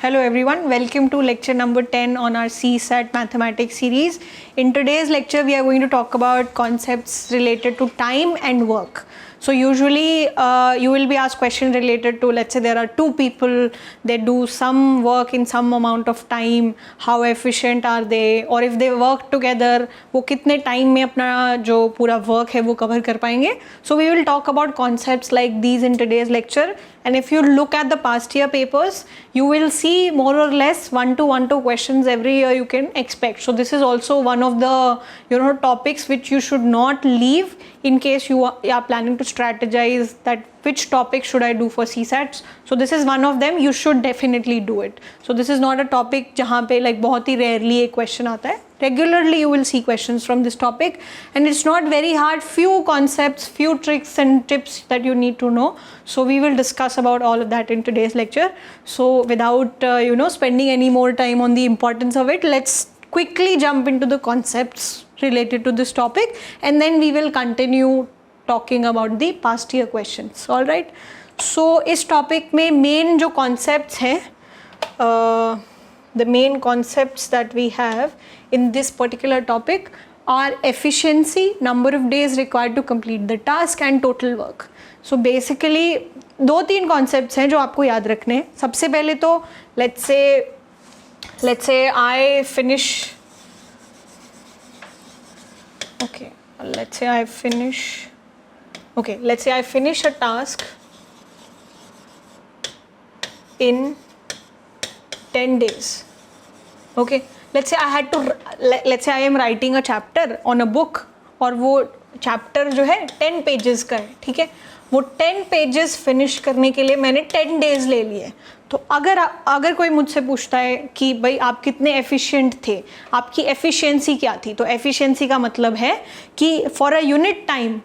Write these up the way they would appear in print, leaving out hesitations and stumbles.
Hello everyone, welcome to lecture number 10 on our CSAT mathematics series. In today's lecture we are going to talk about concepts related to time and work. So usually you will be asked questions related to, let's say there are two people, they do some work in some amount of time, how efficient are they, or if they work together, वो कितने time में अपना जो पूरा work है वो cover कर पाएंगे. So we will talk about concepts like these in today's lecture. And if you look at the past year papers, you will see more or less 1 to 1 2 questions every year you can expect. So this is also one of the topics which you should not leave in case you are planning to strategize that which topic should I do for CSATs. So this is one of them. You should definitely do it. So this is not a topic जहाँ पे like बहुत ही rarely एक question आता है. Regularly you will see questions from this topic, and it's not very hard. Few concepts, few tricks and tips that you need to know. So we will discuss about all of that in today's lecture. So without spending any more time on the importance of it, let's quickly jump into the concepts related to this topic, and then we will continue talking about the past year questions. All right. So इस topic में main जो concepts हैं, the main concepts that we have in this particular topic are efficiency, number of days required to complete the task, and total work. So basically दो तीन concepts हैं जो आपको याद रखने हैं. सबसे पहले तो let's say I finish a task in 10 days. Okay, let's say I am writing a chapter on a book, और वो chapter जो है 10 pages का है. ठीक है, वो 10 pages finish करने के लिए मैंने 10 days ले लिए. तो अगर कोई मुझसे पूछता है कि भाई आप कितने एफिशिएंट थे, आपकी एफिशिएंसी क्या थी, तो एफिशिएंसी का मतलब है कि for a unit time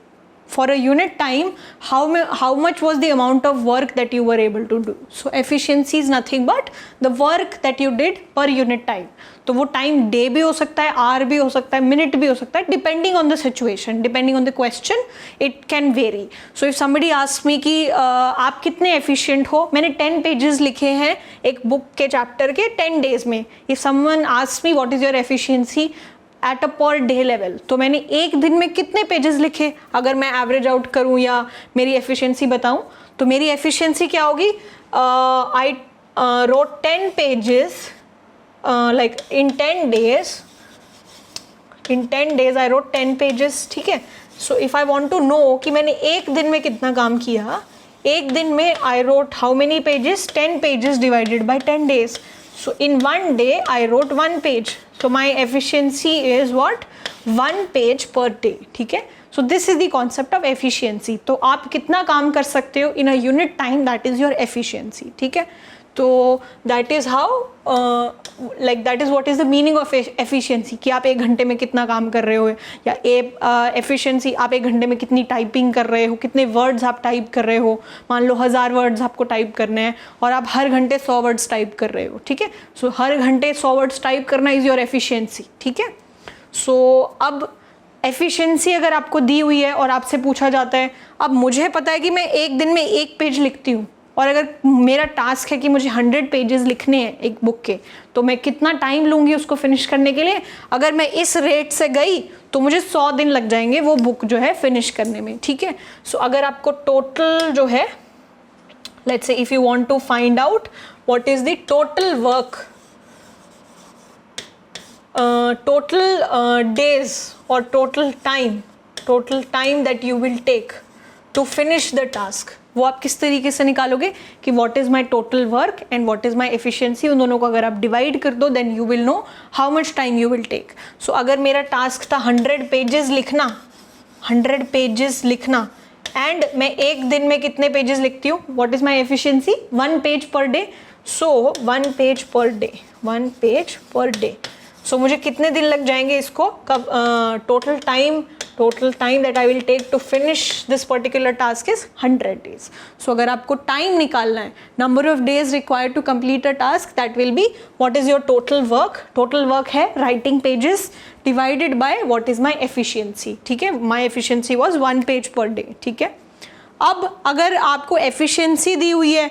how much was the amount of work that you were able to do. So efficiency is nothing but the work that you did per unit time. तो वो time day भी हो सकता है, our भी हो सकता है, मिनट भी हो सकता है, depending on the situation, depending on the question, it can very. So if somebody asks मी कि आप कितने एफिशिएंट हो, मैंने 10 पेजेस लिखे हैं एक बुक के चैप्टर के 10 डेज में. If someone asks me what is your efficiency at a per day level, तो मैंने एक दिन में कितने पेजेस लिखे, अगर मैं एवरेज आउट करूं या मेरी एफिशिएंसी बताऊं, तो मेरी एफिशिएंसी क्या होगी. I wrote 10 pages like in 10 days I wrote 10 pages. ठीक है. So if I want to know कि मैंने एक दिन में कितना काम किया, एक दिन में I wrote how many pages, 10 pages divided by 10 days. So in one day I wrote 1 page. So my efficiency is what? 1 page per day. ठीक है. So this is the concept of efficiency. तो आप कितना काम कर सकते हो in a unit time, that is your efficiency. ठीक है. तो that is how that is what is the meaning of efficiency, कि आप एक घंटे में कितना काम कर रहे हो, या efficiency आप एक घंटे में कितनी टाइपिंग कर रहे हो, कितने वर्ड्स आप टाइप कर रहे हो. मान लो 1000 वर्ड्स आपको टाइप करने हैं और आप हर घंटे 100 वर्ड्स टाइप कर रहे हो. ठीक है. सो हर घंटे 100 वर्ड्स टाइप करना इज़ योर एफिशिएंसी. ठीक है. सो अब एफिशिएंसी अगर आपको दी हुई है और आपसे पूछा जाता है, अब मुझे पता है कि मैं एक दिन में 1 पेज लिखती हूँ, और अगर मेरा टास्क है कि मुझे 100 पेजेस लिखने हैं एक बुक के, तो मैं कितना टाइम लूँगी उसको फिनिश करने के लिए. अगर मैं इस रेट से गई तो मुझे 100 दिन लग जाएंगे वो बुक जो है फिनिश करने में. ठीक है. सो अगर आपको टोटल जो है, let's say if you want to find out what is the total work, total days और total time that you will take to finish the task, वो आप किस तरीके से निकालोगे कि what is my total work and what is my efficiency. उन दोनों को अगर आप डिवाइड कर दो, then you will know how much time you will take. So अगर मेरा टास्क था 100 पेजेस लिखना, एंड मैं एक दिन में कितने पेजेस लिखती हूँ, what is my efficiency, 1 page पर डे. सो 1 पेज पर डे. सो मुझे कितने दिन लग जाएंगे इसको, total time that I will take to finish this particular task is 100 days. So अगर आपको टाइम निकालना है, number of days required to complete a task, that will be what is your total work है writing pages divided by what is my efficiency. ठीक है. My efficiency was 1 page पर day. ठीक है. अब अगर आपको एफिशिएंसी दी हुई है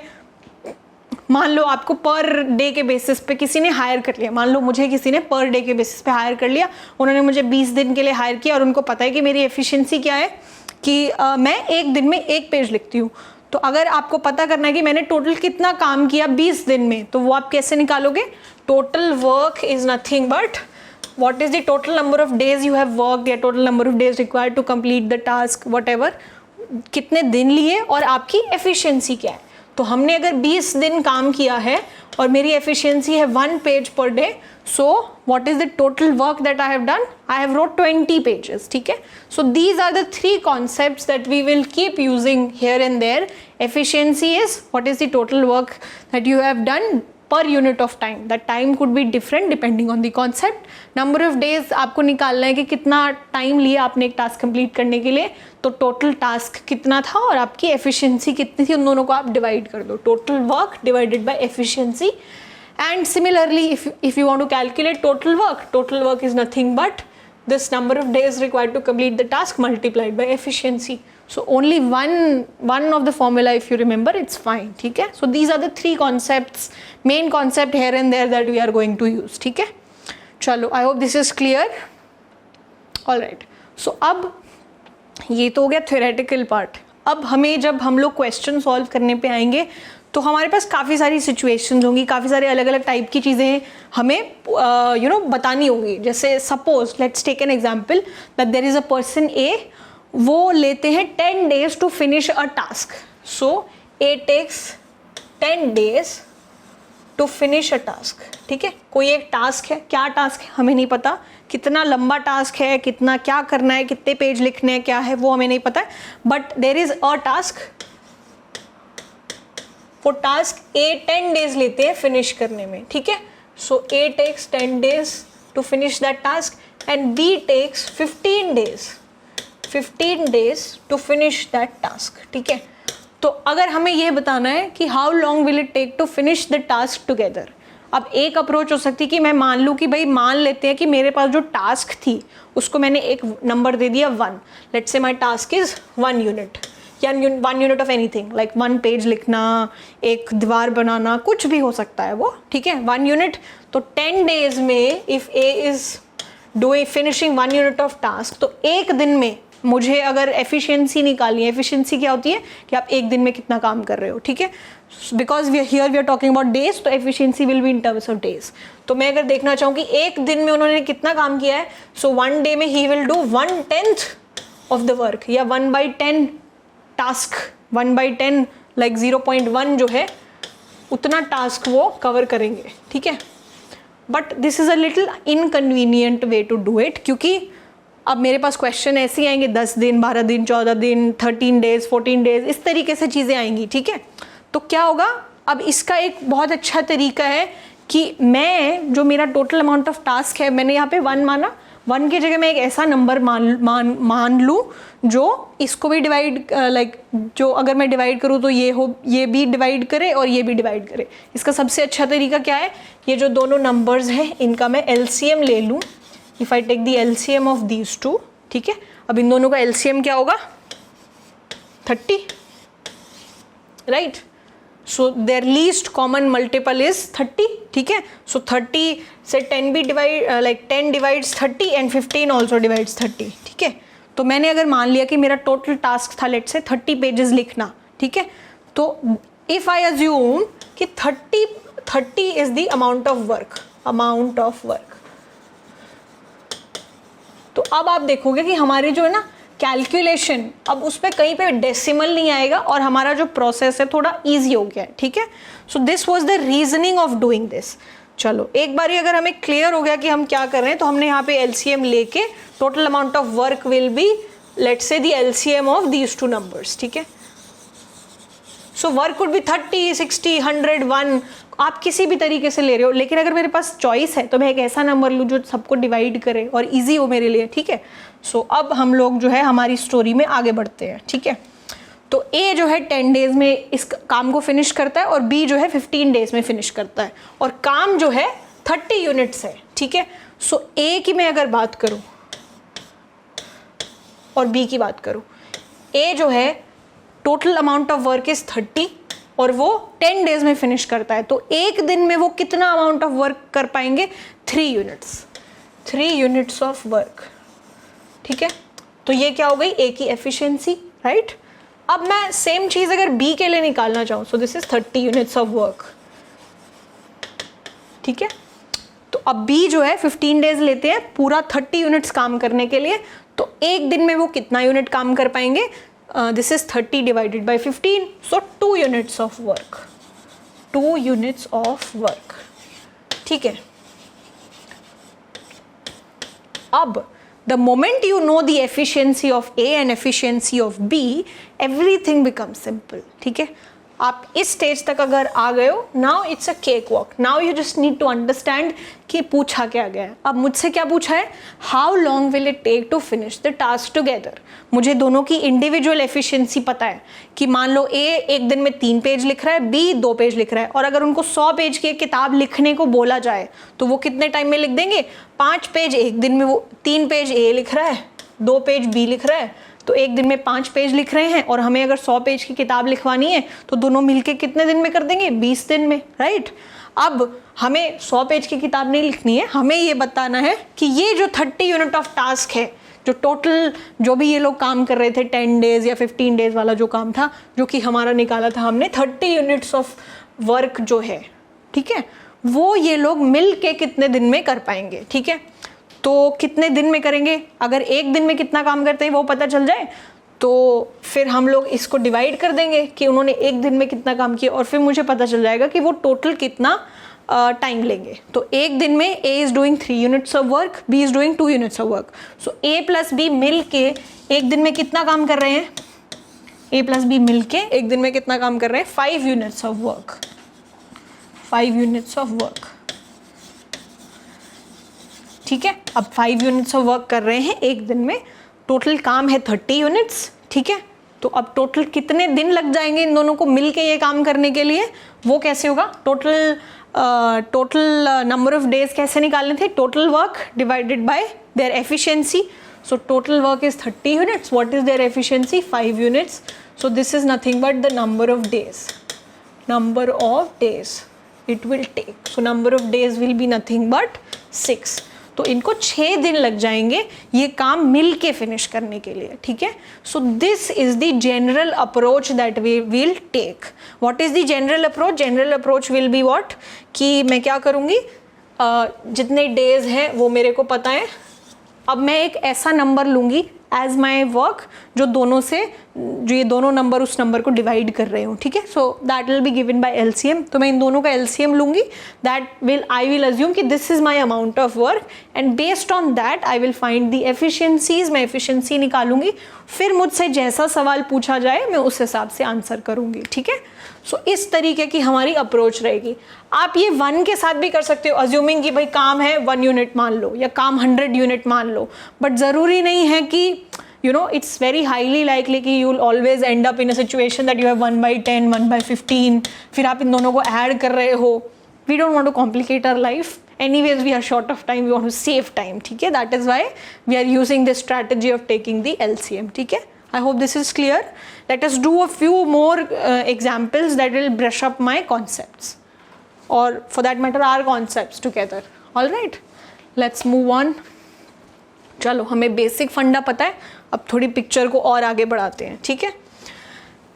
मान लो आपको पर डे के बेसिस पे किसी ने हायर कर लिया, मान लो मुझे किसी ने पर डे के बेसिस पे हायर कर लिया, उन्होंने मुझे 20 दिन के लिए हायर किया और उनको पता है कि मेरी एफिशिएंसी क्या है कि मैं एक दिन में 1 पेज लिखती हूँ। तो अगर आपको पता करना है कि मैंने टोटल कितना काम किया 20 दिन में, तो वो आप कैसे निकालोगे? Total work is nothing but what is the total number of days you have worked या total number of days required to complete the task whatever, कितने दिन लिए और आपकी एफिशिएंसी क्या है। तो हमने अगर 20 दिन काम किया है और मेरी एफिशिएंसी है 1 पेज पर day, so what is the total work that I have done? I have wrote 20 pages, ठीक है। So these are the 3 concepts that we will keep using here and there. Efficiency is what is the total work that you have done per unit of time. That time could be different depending on the concept. Number of days आपको निकालना है कि कितना time लिया आपने एक task complete करने के लिए, तो टोटल टास्क कितना था और आपकी एफिशिएंसी कितनी थी, उन दोनों को आप डिवाइड कर दो। Total work divided bye efficiency. And similarly if you want to calculate total work is nothing but this number of days required to complete the task multiplied by efficiency. So only one of the formula if you remember, it's fine, ठीक है। So these are the 3 concepts, main concept here and there that we are going to use, ठीक है। चलो, I hope this is clear. All right. So अब ये तो हो गया theoretical part। अब हमें जब हम लोग क्वेश्चन सॉल्व करने पे आएंगे तो हमारे पास काफ़ी सारी सिचुएशंस होंगी, काफ़ी सारे अलग अलग टाइप की चीज़ें हमें बतानी होंगी। जैसे suppose let's take an example that there is a person A, वो लेते हैं 10 days to finish a task. So A takes 10 days to finish a task, ठीक है। कोई एक टास्क है, क्या टास्क है हमें नहीं पता, कितना लंबा टास्क है, कितना क्या करना है, कितने पेज लिखने हैं, क्या है वो हमें नहीं पता है, but there is a task. वो टास्क ए 10 days लेते हैं फिनिश करने में, ठीक है। So A takes 10 days to finish that task and B takes 15 days to finish that task, ठीक है। तो अगर हमें यह बताना है कि how long will it take to finish the task together, अब एक अप्रोच हो सकती है कि मैं मान लूँ कि भाई मान लेते हैं कि मेरे पास जो टास्क थी उसको मैंने एक नंबर दे दिया 1। Let's say my task is 1 unit या 1 unit of anything like 1 page लिखना, एक दीवार बनाना, कुछ भी हो सकता है वो, ठीक है। 1 unit। तो 10 days में if A is doing finishing 1 unit of task, तो एक दिन में मुझे अगर एफिशिएंसी निकालनी है, एफिशिएंसी क्या होती है कि आप एक दिन में कितना काम कर रहे हो, ठीक है। Because we are talking about days, तो efficiency will be in terms of days. तो मैं अगर देखना चाहूँ कि एक दिन में उन्होंने कितना काम किया है, सो 1 day में he will do 1/10 of the work या 1/10 टास्क, 1/10 लाइक 0.1 जो है उतना टास्क वो कवर करेंगे, ठीक है। But this is a little inconvenient way to do it, क्योंकि अब मेरे पास क्वेश्चन ऐसे ही आएंगे 10 दिन, 12 दिन, 14 दिन, 13 days, 14 days, इस तरीके से चीज़ें आएंगी, ठीक है। तो क्या होगा, अब इसका एक बहुत अच्छा तरीका है कि मैं जो मेरा टोटल अमाउंट ऑफ टास्क है, मैंने यहाँ पे 1 माना, 1 की जगह मैं एक ऐसा नंबर मान लूँ जो इसको भी डिवाइड जो अगर मैं डिवाइड करूँ तो ये भी डिवाइड करे और ये भी डिवाइड करे। इसका सबसे अच्छा तरीका क्या है, ये जो दोनों नंबर्स हैं इनका मैं LCM ले लूँ। If I take the LCM of these 2, ठीक है। अब इन दोनों का LCM क्या होगा, 30, right. So their least common multiple is 30, ठीक है। सो 30 से 10 भी divide 10 divides 30 and 15 also divides 30, ठीक है। तो मैंने अगर मान लिया कि मेरा टोटल टास्क था लेट्स से 30 पेजेस लिखना, ठीक है। तो इफ आई अज्यूम कि 30 is the amount of work, तो अब आप देखोगे कि हमारे जो है ना कैलकुलेशन, अब उस पर कहीं पे डेसिमल नहीं आएगा और हमारा जो प्रोसेस है थोड़ा इजी हो गया है, ठीक है। So this was the reasoning of doing this. चलो एक बारी अगर हमें क्लियर हो गया कि हम क्या कर रहे हैं, तो हमने यहाँ पे LCM लेके total amount of work will B let's say the LCM of these 2 numbers, ठीक है। सो वर्क कुड बी 30, 60, 100, 1, आप किसी भी तरीके से ले रहे हो, लेकिन अगर मेरे पास चॉइस है तो मैं एक ऐसा नंबर लूँ जो सबको डिवाइड करे और इजी हो मेरे लिए, ठीक है। सो अब हम लोग जो है हमारी स्टोरी में आगे बढ़ते हैं, ठीक है। तो ए जो है 10 days में इस काम को फिनिश करता है और बी जो है 15 days में फिनिश करता है, और काम जो है 30 units है, ठीक है। सो ए की मैं अगर बात करूँ और बी की बात करूँ, ए जो है total amount of work is 30 और वो 10 डेज में फिनिश करता है, तो एक दिन में वो कितना अमाउंट ऑफ वर्क कर पाएंगे? 3 यूनिट्स ऑफ वर्क। ठीक है, तो ये क्या हो गई? ए की एफिशिएंसी, राइट। अब मैं सेम चीज अगर बी के लिए निकालना चाहूँ, सो this is 30 units of work. ठीक है, तो अब बी जो है 15 डेज लेते हैं पूरा 30 यूनिट्स काम करने के लिए, तो एक दिन में वो कितना यूनिट काम कर पाएंगे? This is 30 divided by 15, so 2 units of work. 2 units of work. ठीक है, अब the moment you know the efficiency of A and efficiency of B, everything becomes simple. ठीक है, आप इस स्टेज तक अगर आ गए हो, now it's a cake walk, now you just need to understand कि पूछा क्या गया है। अब मुझसे क्या पूछा है? How long will it take to finish the task together. मुझे दोनों की इंडिविजुअल एफिशिएंसी पता है कि मान लो ए एक दिन में 3 पेज लिख रहा है, बी 2 पेज लिख रहा है, और अगर उनको 100 पेज की एक किताब लिखने को बोला जाए तो वो कितने टाइम में लिख देंगे? 5 पेज एक दिन में। वो 3 पेज ए लिख रहा है, 2 पेज बी लिख रहा है, तो एक दिन में 5 पेज लिख रहे हैं, और हमें अगर 100 पेज की किताब लिखवानी है तो दोनों मिलके कितने दिन में कर देंगे? 20 दिन में, राइट। अब हमें 100 पेज की किताब नहीं लिखनी है, हमें ये बताना है कि ये जो 30 यूनिट ऑफ टास्क है, जो टोटल जो भी ये लोग काम कर रहे थे 10 डेज या 15 डेज वाला जो काम था, जो कि हमारा निकाला था हमने 30 यूनिट्स ऑफ वर्क जो है, ठीक है, वो ये लोग मिल के कितने दिन में कर पाएंगे। ठीक है, तो कितने दिन में करेंगे? अगर एक दिन में कितना काम करते हैं वो पता चल जाए तो फिर हम लोग इसको डिवाइड कर देंगे कि उन्होंने एक दिन में कितना काम किया, और फिर मुझे पता चल जाएगा कि वो टोटल कितना टाइम लेंगे। तो एक दिन में A is doing 3 units of work, B is doing 2 units of work, so A plus B मिल के एक दिन में कितना काम कर रहे हैं? A प्लस B मिल के एक दिन में कितना काम कर रहे हैं? 5 units of work. 5 units of work. ठीक है, अब 5 यूनिट्स ऑफ वर्क कर रहे हैं एक दिन में, टोटल काम है 30 यूनिट्स। ठीक है, तो अब टोटल कितने दिन लग जाएंगे इन दोनों को मिलके ये काम करने के लिए? वो कैसे होगा? टोटल नंबर ऑफ डेज कैसे निकालने थे? Total work divided by their efficiency. So total work is 30 units, what is their efficiency? 5 units, so this is nothing but the number of days. Number of days it will take, so number of days will be nothing but 6। तो इनको 6 दिन लग जाएंगे ये काम मिल के finish करने के लिए। ठीक है, so this is the general approach that we will take. What is the general approach? General approach will be what, कि मैं क्या करूँगी, जितने डेज हैं वो मेरे को पता है, अब मैं एक ऐसा नंबर लूँगी एज माई वर्क जो दोनों से, जो ये दोनों नंबर उस नंबर को डिवाइड कर रहे हूँ। ठीक है, सो that will be given by LCM. तो मैं इन दोनों का एलसीएम लूँगी, आई विल अज्यूम कि this is my amount of work, and based on that I will find the efficiencies. मैं एफिशिएंसी निकालूंगी, फिर मुझसे जैसा सवाल पूछा जाए मैं उस हिसाब से आंसर करूँगी। ठीक है, सो इस तरीके की हमारी अप्रोच रहेगी। आप ये 1 के साथ भी कर सकते हो, अज्यूमिंग कि भाई काम है 1 यूनिट मान लो, या काम 100 यूनिट मान लो, बट ज़रूरी नहीं है कि it's very highly likely कि you will always end up in a situation that you have 1/10, 1/15, फिर आप इन दोनों को ऐड कर रहे हो। We don't want to complicate our life. Anyways, we are short of time, we want to save time. ठीक है, that is why we are using this strategy of taking the LCM. ठीक है, I hope this is clear. Let us do a few more examples that will brush up my concepts, or for that matter our concepts together. All right, let's move on. चलो, हमें basic फंडा पता है, अब थोड़ी picture को और आगे बढ़ाते हैं। ठीक है,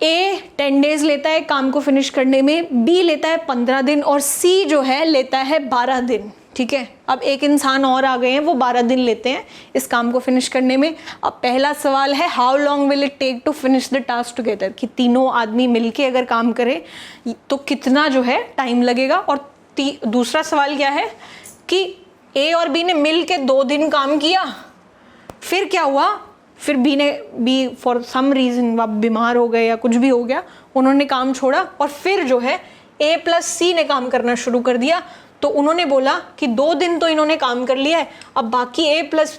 A 10 डेज लेता है काम को फिनिश करने में, B लेता है 15 दिन, और C जो है लेता है 12 दिन। ठीक है, अब एक इंसान और आ गए हैं, वो 12 दिन लेते हैं इस काम को फिनिश करने में। अब पहला सवाल है how long will it take to finish the task together, कि तीनों आदमी मिलके अगर काम करें तो कितना जो है टाइम लगेगा। और दूसरा सवाल क्या है कि A और B ने मिल के 2 दिन काम किया, फिर क्या हुआ, फिर बी फॉर सम रीज़न बीमार हो गए या कुछ भी हो गया, उन्होंने काम छोड़ा, और फिर जो है A प्लस C ने काम करना शुरू कर दिया। तो उन्होंने बोला कि 2 दिन तो इन्होंने काम कर लिया है, अब बाकी A प्लस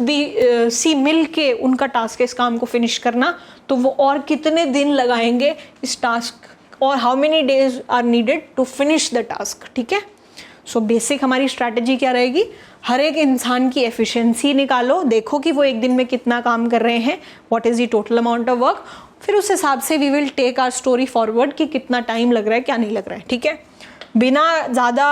C मिल के उनका टास्क है इस काम को फिनिश करना, तो वो और कितने दिन लगाएंगे इस टास्क, और how many days are needed to finish the task. ठीक है, सो बेसिक हमारी स्ट्रैटेजी क्या रहेगी, हर एक इंसान की एफिशिएंसी निकालो, देखो कि वो एक दिन में कितना काम कर रहे हैं, what is the total amount of work, फिर उस हिसाब से we will take our story forward कि कितना टाइम लग रहा है क्या नहीं लग रहा है, ठीक है। बिना ज़्यादा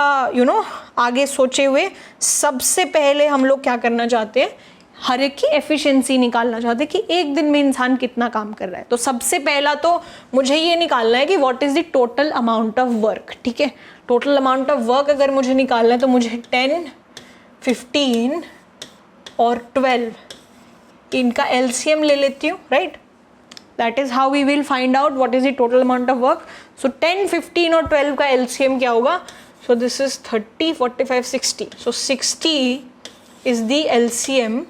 आगे सोचे हुए सबसे पहले हम लोग क्या करना चाहते हैं, हर एक की एफिशिएंसी निकालना चाहते हैं कि एक दिन में इंसान कितना काम कर रहा है। तो सबसे पहला तो मुझे ये निकालना है कि what is the total amount of work, ठीक है। टोटल अमाउंट ऑफ वर्क अगर मुझे निकालना है तो मुझे 10, 15 और 12 इनका LCM ले लेती हूँ, right. That is how we will find out what is the total amount of work. So 10, 15 और 12 का LCM क्या होगा, so this is 30, 45, 60। So 60 is the LCM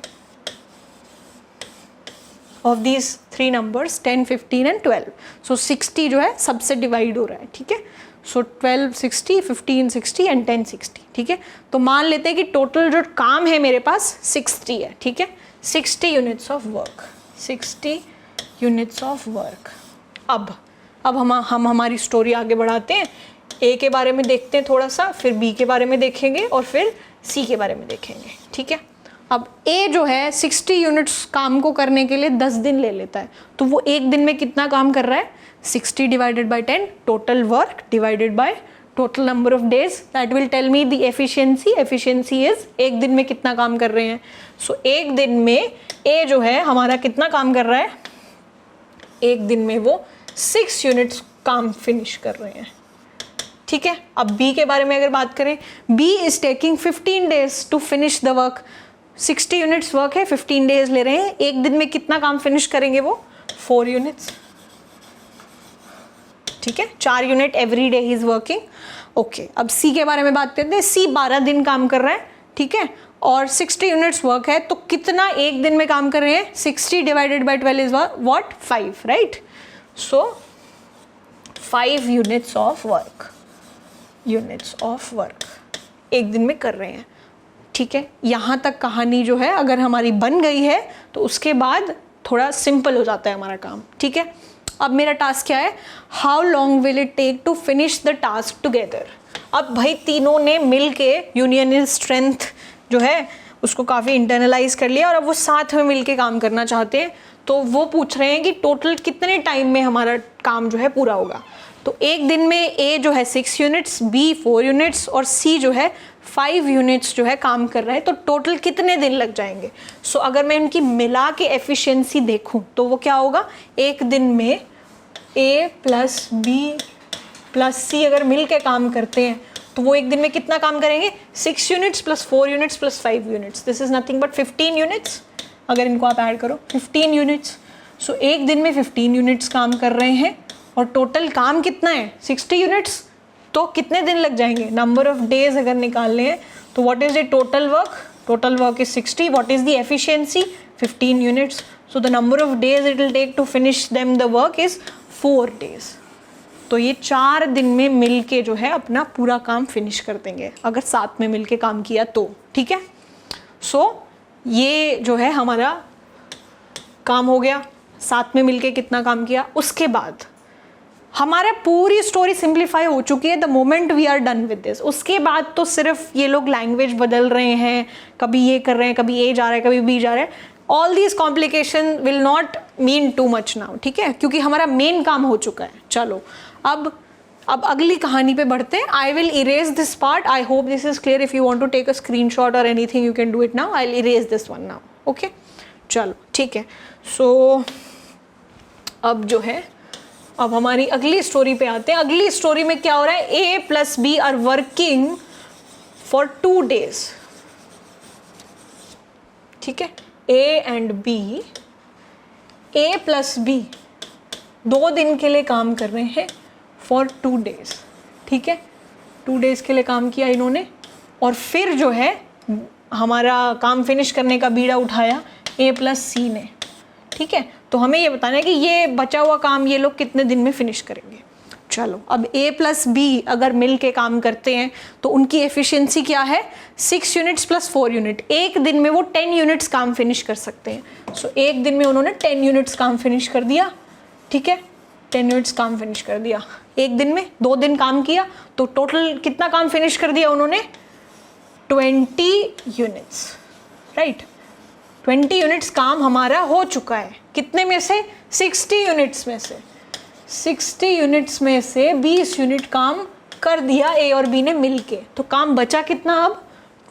of these three numbers 10, 15 and 12. So 60 जो है सबसे डिवाइड हो रहा है, ठीक है। सो 12 60, 15 60 एंड 10 60, ठीक है। तो मान लेते हैं कि टोटल जो काम है मेरे पास 60 है, ठीक है। 60 units of work, 60 units of work. अब हम हमारी स्टोरी आगे बढ़ाते हैं। ए के बारे में देखते हैं थोड़ा सा, फिर बी के बारे में देखेंगे और फिर सी के बारे में देखेंगे, ठीक है। अब ए जो है 60 यूनिट्स काम को करने के लिए 10 दिन ले लेता है, तो वो एक दिन में कितना काम कर रहा है, 60 divided by 10 total work divided by total number of days, that will tell me the efficiency. Efficiency is एक दिन में कितना काम कर रहे हैं। सो एक दिन में ए जो है हमारा कितना काम कर रहा है, एक दिन में वो 6 यूनिट्स काम फिनिश कर रहे हैं, ठीक है। अब बी के बारे में अगर बात करें, B is taking 15 days to finish the work. 60 units work है, 15 डेज ले रहे हैं, एक दिन में कितना काम फिनिश करेंगे वो, 4 यूनिट्स, ठीक है। 4 unit every day he is working, okay. अब सी के बारे में बात करते हैं। सी 12 दिन काम कर रहा है, ठीक है, और 60 यूनिट्स वर्क है, तो कितना एक दिन में काम कर रहे हैं, 60 divided by 12 is what, 5, right. So 5 units of work, units of work एक दिन में कर रहे हैं, ठीक है। यहाँ तक कहानी जो है अगर हमारी बन गई है तो उसके बाद थोड़ा सिंपल हो जाता है हमारा काम, ठीक है। अब मेरा टास्क क्या है, how long will it take to finish the task together. अब भाई तीनों ने मिल के यूनियन इज स्ट्रेंथ जो है उसको काफ़ी इंटरनलाइज कर लिया और अब वो साथ में मिल के काम करना चाहते हैं। तो वो पूछ रहे हैं कि टोटल कितने टाइम में हमारा काम जो है पूरा होगा। तो एक दिन में ए जो है 6 यूनिट्स, बी 4 यूनिट्स और सी जो है 5 यूनिट्स जो है काम कर रहा है, तो टोटल कितने दिन लग जाएंगे। सो अगर मैं उनकी मिला के एफिशिएंसी देखूं तो वो क्या होगा, एक दिन में ए प्लस बी प्लस सी अगर मिल के काम करते हैं तो वो एक दिन में कितना काम करेंगे, 6 units plus 4 units plus 5 units, this is nothing but 15 units. अगर इनको आप ऐड करो 15 यूनिट्स, सो एक दिन में 15 यूनिट्स काम कर रहे हैं और टोटल काम कितना है 60 यूनिट्स, तो कितने दिन लग जाएंगे, नंबर ऑफ डेज अगर निकालने हैं तो what is the total work is 60, what is the efficiency 15 units, so the number of days it will take to finish them the work is 4 days. तो ये 4 दिन में मिल के जो है अपना पूरा काम फिनिश कर देंगे अगर साथ में मिल के काम किया तो, ठीक है। सो ये जो है हमारा काम हो गया, साथ में मिल के कितना काम किया। उसके बाद हमारा पूरी स्टोरी सिंप्लीफाई हो चुकी है the moment we are done with this. उसके बाद तो सिर्फ ये लोग लैंग्वेज बदल रहे हैं, कभी ये कर रहे हैं, कभी ए जा रहा है, कभी बी जा रहा है। All these complication will not mean too much now, ठीक है, क्योंकि हमारा मेन काम हो चुका है। चलो अब अगली कहानी पे बढ़ते हैं। I will erase this part, I hope this is clear. If you want to take a screenshot और anything you can do it now, I will erase this one now, okay. चलो ठीक है। सो अब जो है अब हमारी अगली स्टोरी पे आते हैं। अगली स्टोरी में क्या हो रहा है, A plus B are working for 2 days, ठीक है। A and B, A plus B 2 दिन के लिए काम कर रहे हैं फॉर 2 days, ठीक है। 2 days के लिए काम किया इन्होंने और फिर जो है हमारा काम फिनिश करने का बीड़ा उठाया ए प्लस सी ने, ठीक है। तो हमें ये बताना है कि ये बचा हुआ काम ये लोग कितने दिन में फिनिश करेंगे। चलो अब ए प्लस बी अगर मिल के काम करते हैं तो उनकी एफिशिएंसी क्या है, 6 यूनिट्स प्लस 4 यूनिट। एक दिन में वो 10 यूनिट्स काम फिनिश कर सकते हैं। सो एक दिन में उन्होंने 10 यूनिट्स काम फिनिश कर दिया, ठीक है। 10 यूनिट्स काम फिनिश कर दिया एक दिन में। 2 दिन काम किया तो टोटल कितना काम फिनिश कर दिया उन्होंने, 20 यूनिट्स, राइट। 20 यूनिट्स काम हमारा हो चुका है कितने में से? 60 यूनिट्स में से। 60 यूनिट्स में से 20 यूनिट काम कर दिया ए और बी ने मिलके, तो काम बचा कितना अब?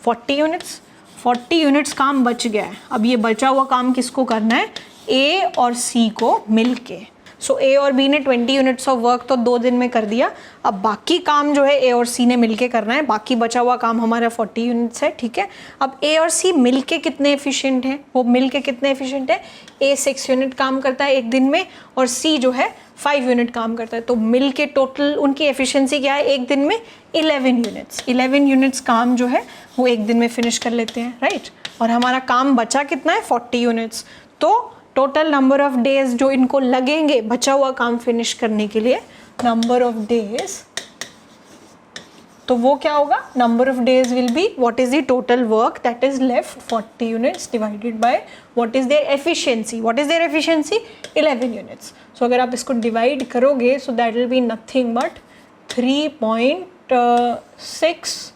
40 यूनिट्स। 40 यूनिट्स काम बच गया है। अब ये बचा हुआ काम किसको करना है? ए और सी को मिलके। सो ए और बी ने 20 यूनिट्स ऑफ वर्क तो 2 दिन में कर दिया। अब बाकी काम जो है ए और सी ने मिलके करना है, बाकी बचा हुआ काम हमारा 40 यूनिट्स है, ठीक है। अब ए और सी मिलके कितने एफिशिएंट हैं? वो मिलके कितने एफिशिएंट है? ए 6 यूनिट काम करता है एक दिन में और सी जो है 5 यूनिट काम करता है, तो मिलके टोटल उनकी एफिशिएंसी क्या है एक दिन में? 11 यूनिट्स। 11 यूनिट्स काम जो है वो एक दिन में फिनिश कर लेते हैं, राइट। और हमारा काम बचा कितना है? 40 यूनिट्स। तो टोटल नंबर ऑफ डेज जो इनको लगेंगे बचा हुआ काम फिनिश करने के लिए, नंबर ऑफ डेज, तो वो क्या होगा? Number of days will be what is the total work that is left, 40 units divided by what is their efficiency. What is their efficiency? 11 units. So अगर आप इसको डिवाइड करोगे so that will be nothing but 3.6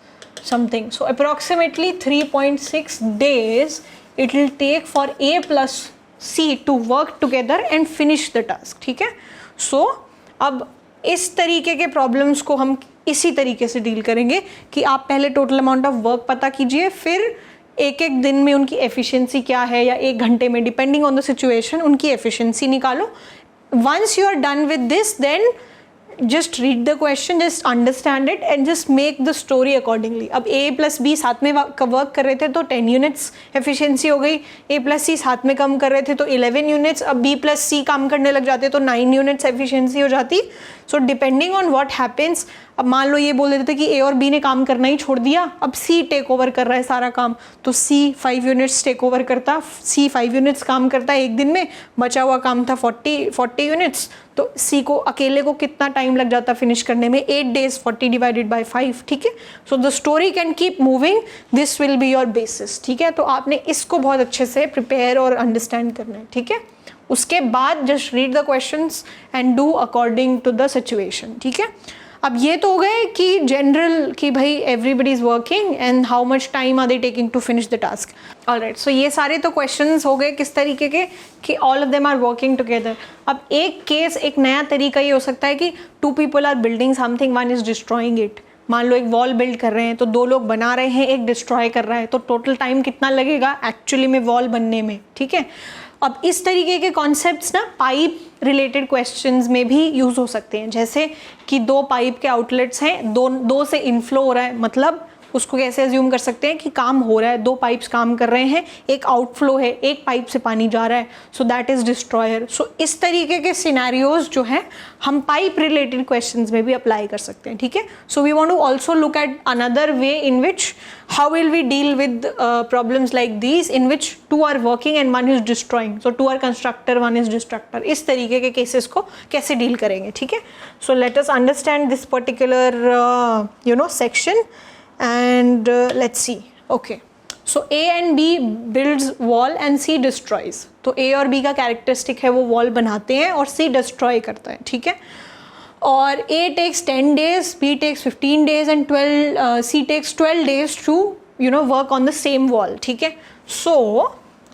something. So approximately 3.6 days it will take for A plus C to work together and finish the task, ठीक है। सो अब इस तरीके के प्रॉब्लम्स को हम इसी तरीके से डील करेंगे कि आप पहले टोटल अमाउंट ऑफ वर्क पता कीजिए, फिर एक एक दिन में उनकी एफिशिएंसी क्या है या एक घंटे में, डिपेंडिंग ऑन द सिचुएशन, उनकी एफिशिएंसी निकालो। Once you are done with this then just read the question, just understand it and just make the story accordingly. अब A plus B साथ में वर्क कर रहे थे तो 10 यूनिट्स एफिशिएंसी हो गई। A plus C साथ में काम कर रहे थे तो 11 यूनिट्स। अब B plus C काम करने लग जाते तो 9 यूनिट्स एफिशिएंसी हो जाती। So depending on what happens, अब मान लो ये बोल देते थे कि A और B ने काम करना ही छोड़ दिया, अब C टेक ओवर कर रहा है सारा काम, तो C 5 यूनिट्स टेक ओवर करता, C 5 यूनिट्स काम करता है एक दिन में, बचा हुआ काम था 40 यूनिट्स, तो C को अकेले को कितना टाइम लग जाता फिनिश करने में? 8 days, 40 डिवाइडेड बाय 5, ठीक है। So the story can keep moving, this will be your basis, ठीक है। तो आपने इसको बहुत अच्छे से प्रिपेयर और अंडरस्टैंड करना है, ठीक है। उसके बाद just read the questions and do according to the situation, ठीक है। अब ये तो हो गए कि जनरल कि भाई everybody is working and how much time are they taking to finish the task. Alright, so ये सारे तो क्वेश्चंस हो गए किस तरीके के कि all of them are working together. अब एक केस, एक नया तरीका ये हो सकता है कि 2 people are building something, one is destroying it. मान लो एक वॉल बिल्ड कर रहे हैं तो 2 लोग बना रहे हैं, एक डिस्ट्रॉय कर रहा है, तो टोटल टाइम कितना लगेगा एक्चुअली में वॉल बनने में, ठीक है। अब इस तरीके के कॉन्सेप्ट्स ना पाइप रिलेटेड क्वेश्चंस में भी यूज़ हो सकते हैं, जैसे कि 2 पाइप के आउटलेट्स हैं, दो से इनफ्लो हो रहा है, मतलब उसको कैसे अज्यूम कर सकते हैं कि काम हो रहा है, 2 पाइप्स काम कर रहे हैं, एक आउटफ्लो है, एक पाइप से पानी जा रहा है, सो दैट इज डिस्ट्रॉयर। सो इस तरीके के सिनेरियोज जो हैं हम पाइप रिलेटेड क्वेश्चंस में भी अप्लाई कर सकते हैं, ठीक है। So we want to also look at another way in which how will we deal with problems like these in which 2 are working and 1 is destroying, so 2 are constructor 1 is destructor. इस तरीके के cases को कैसे deal करेंगे, ठीक है। So let us understand this particular section and let's see. Okay, so A and B builds wall and C destroys. तो A और B का कैरेक्टरिस्टिक है वो वॉल बनाते हैं और C डिस्ट्रॉय करता है, ठीक है। और A takes 10 days, B takes 15 days and C takes 12 days to work on the same wall, ठीक है। So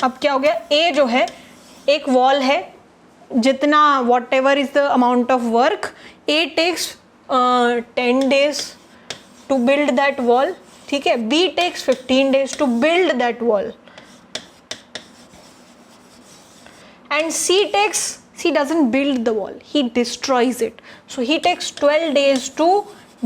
अब क्या हो गया, A जो है एक वॉल है, जितना whatever is the amount of work, A takes 10 days to build that wall, ठीक है। B takes 15 days to build that wall and C doesn't build the wall, he destroys it, so he takes 12 days to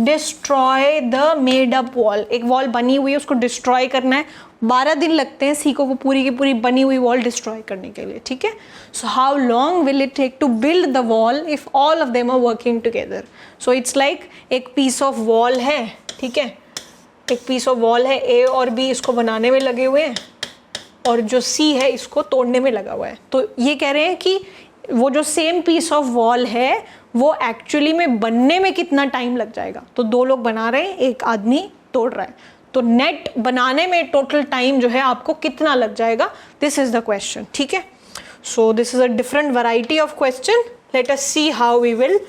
destroy the made up wall। एक wall बनी हुई है उसको destroy करना है, 12 दिन लगते हैं C को वो पूरी की पूरी बनी हुई वॉल डिस्ट्रॉय करने के लिए, ठीक है। So how long will it take to build the wall if all of them are working together. So it's like एक पीस ऑफ वॉल है, ठीक है, एक पीस ऑफ वॉल है, A और B इसको बनाने में लगे हुए हैं और जो C है इसको तोड़ने में लगा हुआ है। तो ये कह रहे हैं कि वो जो सेम पीस ऑफ वॉल है वो एक्चुअली में बनने में कितना टाइम लग जाएगा। तो 2 लोग बना रहे हैं, एक आदमी तोड़ रहा है, तो नेट बनाने में टोटल टाइम जो है आपको कितना लग जाएगा, दिस इज द क्वेश्चन, ठीक है। So this is a different variety of question, let us see how we will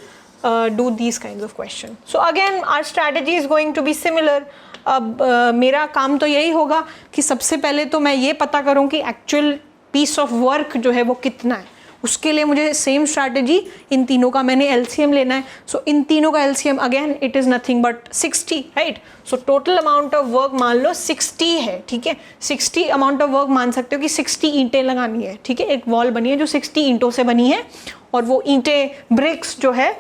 do these kinds of question. So again our strategy is going to be similar. अब मेरा काम तो यही होगा कि सबसे पहले तो मैं ये पता करूँ कि एक्चुअल पीस ऑफ वर्क जो है वो कितना है, उसके लिए मुझे सेम स्ट्रैटेजी, इन तीनों का मैंने एलसीएम लेना है. सो इन तीनों का LCM again it is nothing but 60, right. So total amount of work मान लो 60 है, ठीक है. 60 अमाउंट ऑफ वर्क मान सकते हो कि 60 ईंटें लगानी है, ठीक है. एक वॉल बनी है जो 60 ईंटों से बनी है और वो ईंटें ब्रिक्स जो है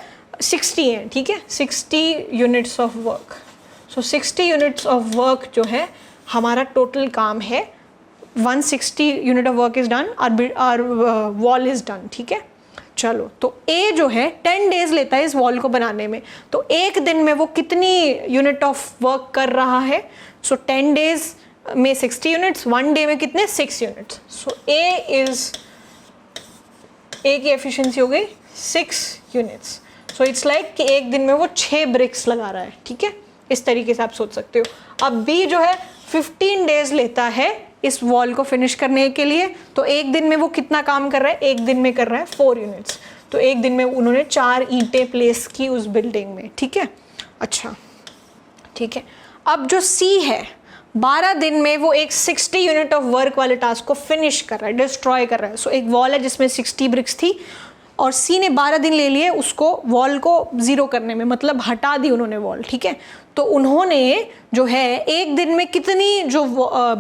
60 हैं, ठीक है. 60 units of work. So 60 units of work जो है हमारा टोटल काम है. 160 unit of work is done, our wall is done, ठीक है. चलो, तो ए जो है 10 डेज लेता है इस वॉल को बनाने में. तो एक दिन में वो कितनी यूनिट ऑफ वर्क कर रहा है? सो 10 डेज में 60 यूनिट्स, 1 डे में कितने? 6 यूनिट्स. सो ए की एफिशिएंसी हो गई 6 यूनिट्स. सो इट्स लाइक कि एक दिन में वो 6 ब्रिक्स लगा रहा है, ठीक है. इस तरीके से आप सोच सकते हो. अब बी जो है 15 डेज लेता है इस वॉल को फिनिश करने के लिए. तो एक दिन में वो कितना काम कर रहा है? एक दिन में कर रहा है 4 यूनिट्स. तो एक दिन में उन्होंने 4 ईंटें प्लेस की उस बिल्डिंग में, ठीक है. अच्छा, ठीक है. अब जो सी है 12 दिन में वो एक 60 यूनिट ऑफ वर्क वाले टास्क को फिनिश कर रहा है, डिस्ट्रॉय कर रहा है. सो एक वॉल है जिसमें 60 ब्रिक्स थी और सी ने 12 दिन ले लिए उसको वॉल को ज़ीरो करने में, मतलब हटा दी उन्होंने वॉल, ठीक है. तो उन्होंने जो है एक दिन में कितनी जो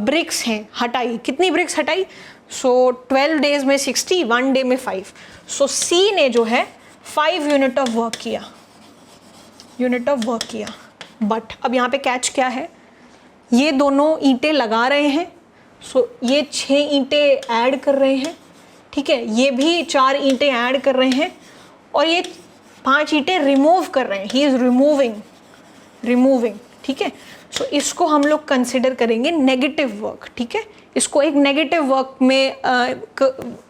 ब्रिक्स हैं हटाई, कितनी ब्रिक्स हटाई? सो 12 डेज में 60, 1 डे में 5. सो सी ने जो है 5 यूनिट ऑफ वर्क किया. बट अब यहाँ पे कैच क्या है? ये दोनों ईंटें लगा रहे हैं. सो ये 6 ईंटें ऐड कर रहे हैं, ठीक है. ये भी 4 ईंटें ऐड कर रहे हैं और ये 5 ईंटें रिमूव कर रहे हैं. ही इज़ रिमूविंग, ठीक है. सो इसको हम लोग कंसिडर करेंगे नेगेटिव वर्क, ठीक है. इसको एक नेगेटिव वर्क में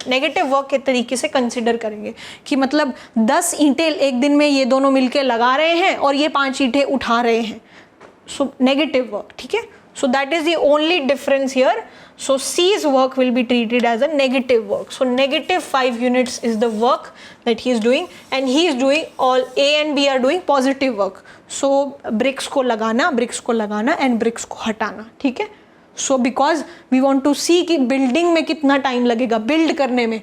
नेगेटिव वर्क के तरीके से कंसिडर करेंगे कि मतलब 10 ईंटें एक दिन में ये दोनों मिलके लगा रहे हैं और ये 5 ईंटें उठा रहे हैं. सो नेगेटिव वर्क, ठीक है. So that is the only difference here. So C's work will be treated as a negative work. So negative 5 units is the work that he is doing and he is doing all A and B are doing positive work. So bricks को लगाना and bricks को हटाना, ठीक है. So because we want to see कि building में कितना time लगेगा build करने में.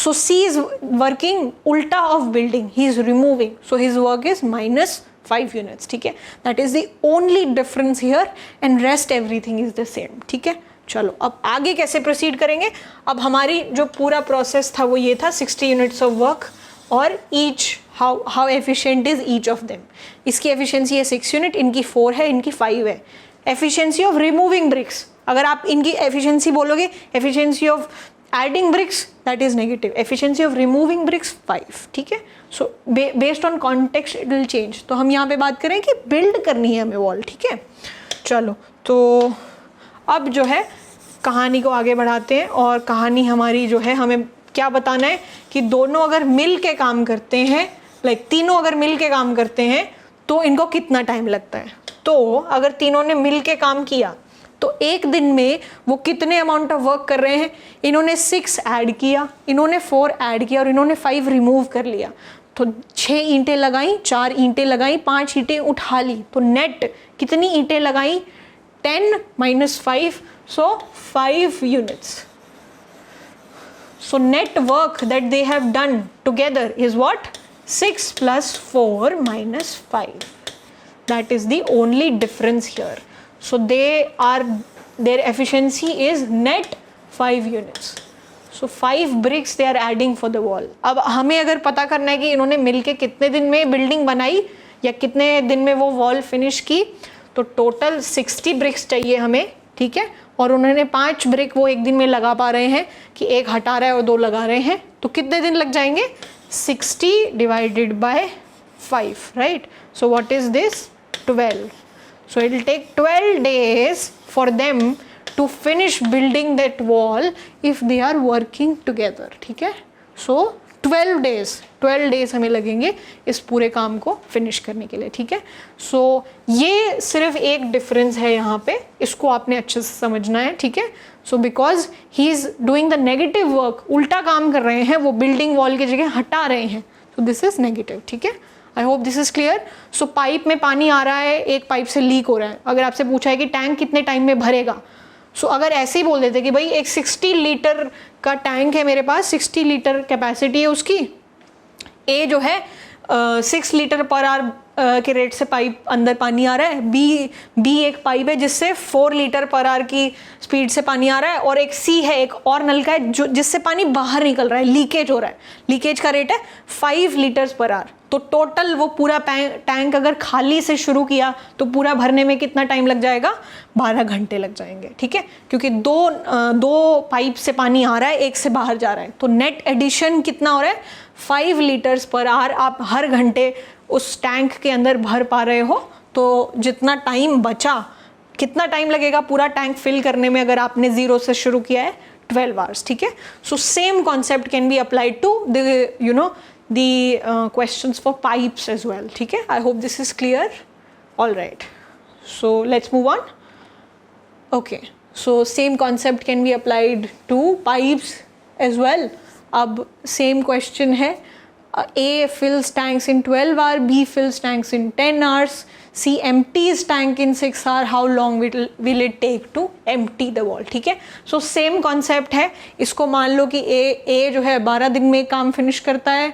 So C is working उल्टा of building. He is removing. So his work is minus 5 units, ठीक है. That is the only difference here and rest everything is the same, ठीक है. चलो, अब आगे कैसे प्रोसीड करेंगे? अब हमारी जो पूरा प्रोसेस था वो ये था 60 यूनिट्स ऑफ वर्क और each how efficient is each of them. इसकी एफिशिएंसी है 6 यूनिट, इनकी 4 है, इनकी 5 है. एफिशिएंसी ऑफ रिमूविंग ब्रिक्स, अगर आप इनकी एफिशिएंसी बोलोगे, efficiency of adding bricks that is negative, efficiency of removing bricks 5, ठीक है. So based on context it will change. तो हम यहाँ पे बात करें कि बिल्ड करनी है हमें वॉल, ठीक है. चलो, तो अब जो है कहानी को आगे बढ़ाते हैं और कहानी हमारी जो है हमें क्या बताना है कि दोनों अगर मिल के काम करते हैं, तीनों अगर मिल के काम करते हैं तो इनको कितना टाइम लगता है. तो अगर तीनों ने मिल के काम किया तो एक दिन में वो कितने अमाउंट ऑफ वर्क कर रहे हैं? इन्होंने 6 ऐड किया, इन्होंने 4 ऐड किया और इन्होंने 5 रिमूव कर लिया. तो 6 ईंटें लगाई, 4 ईंटें लगाई, 5 ईंटें उठा ली. तो नेट कितनी ईंटें लगाई? 10 minus 5, so 5 units. So net work that they have done together is what? 6 plus 4 minus 5. That is the only difference here. So their efficiency is net 5 units. So 5 bricks they are adding for the wall. अब हमें अगर पता करना है कि इन्होंने मिलके कितने दिन में बिल्डिंग बनाई या कितने दिन में वो वॉल फिनिश की, तो टोटल 60 ब्रिक्स चाहिए हमें, ठीक है. और उन्होंने 5 ब्रिक वो एक दिन में लगा पा रहे हैं कि एक हटा रहा है और 2 लगा रहे हैं. तो कितने दिन लग जाएंगे? 60 divided by 5, right? So what is this? 12. So it will take 12 days for them to finish building that wall if they are working together, ठीक है. So 12 days हमें लगेंगे इस पूरे काम को फिनिश करने के लिए, ठीक है. सो ये सिर्फ एक डिफरेंस है यहाँ पे, इसको आपने अच्छे से समझना है, ठीक है. So because he is doing the negative work, उल्टा काम कर रहे हैं, वो बिल्डिंग वॉल की जगह हटा रहे हैं. सो दिस इज नेगेटिव, ठीक है. I hope this is clear. So pipe में पानी आ रहा है, एक पाइप से लीक हो रहा है. अगर आपसे पूछा है कि टैंक कितने टाइम में भरेगा, सो अगर ऐसे ही बोल देते कि भाई एक 60 लीटर का टैंक है मेरे पास, 60 लीटर कैपेसिटी है उसकी, ए जो है 6 लीटर पर आवर के रेट से पाइप अंदर पानी आ रहा है, बी एक पाइप है जिससे 4 लीटर पर आवर की स्पीड से पानी आ रहा है, और एक सी है, एक और नलका है जो जिससे पानी बाहर निकल रहा है, लीकेज हो रहा है, लीकेज का रेट है 5 लीटर्स पर आवर। तो टोटल वो पूरा टैंक अगर खाली से शुरू किया तो पूरा भरने में कितना टाइम लग जाएगा, 12 घंटे लग जाएंगे, ठीक है, क्योंकि दो पाइप से पानी आ रहा है, एक से बाहर जा रहा है। तो नेट एडिशन कितना हो रहा है, 5 लीटर्स पर आवर आप हर घंटे उस टैंक के अंदर भर पा रहे हो। तो जितना टाइम बचा, कितना टाइम लगेगा पूरा टैंक फिल करने में अगर आपने 0 से शुरू किया है, 12 आवर्स, ठीक है। So same concept can be applied to the the questions for pipes as well, ठीक है। I hope this is clear. All right, so let's move on. Okay, so same concept can be applied to pipes as well. अब same question है, A fills tanks in 12 hours, B fills tanks in 10 hours, C empties tank in 6 hours. How long will it take to empty the wall, ठीक है। So same concept है, इसको मान लो कि A जो है 12 दिन में काम फिनिश करता है,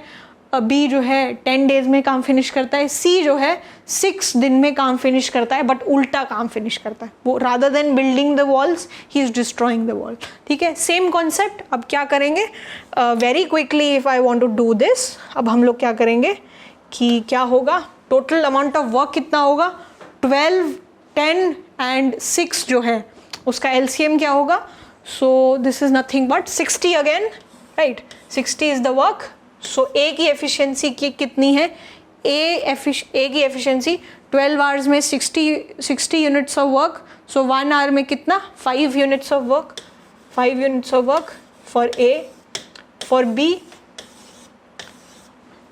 बी जो है 10 डेज में काम फिनिश करता है, सी जो है 6 दिन में काम फिनिश करता है, बट उल्टा काम फिनिश करता है वो, rather than building the walls he is destroying the wall, ठीक है। Same concept. अब क्या करेंगे, very quickly if I want to do this, अब हम लोग क्या करेंगे कि क्या होगा, टोटल अमाउंट ऑफ वर्क कितना होगा, 12, 10 एंड 6 जो है उसका एलसीएम क्या होगा, so this is nothing but 60 again, right, 60 is the work. So A की एफिशिएंसी कितनी है, ए की एफिशिएंसी 12 आवर्स में 60 units of work, so 1 hour में कितना, 5 units of work, 5 units of work for A. For B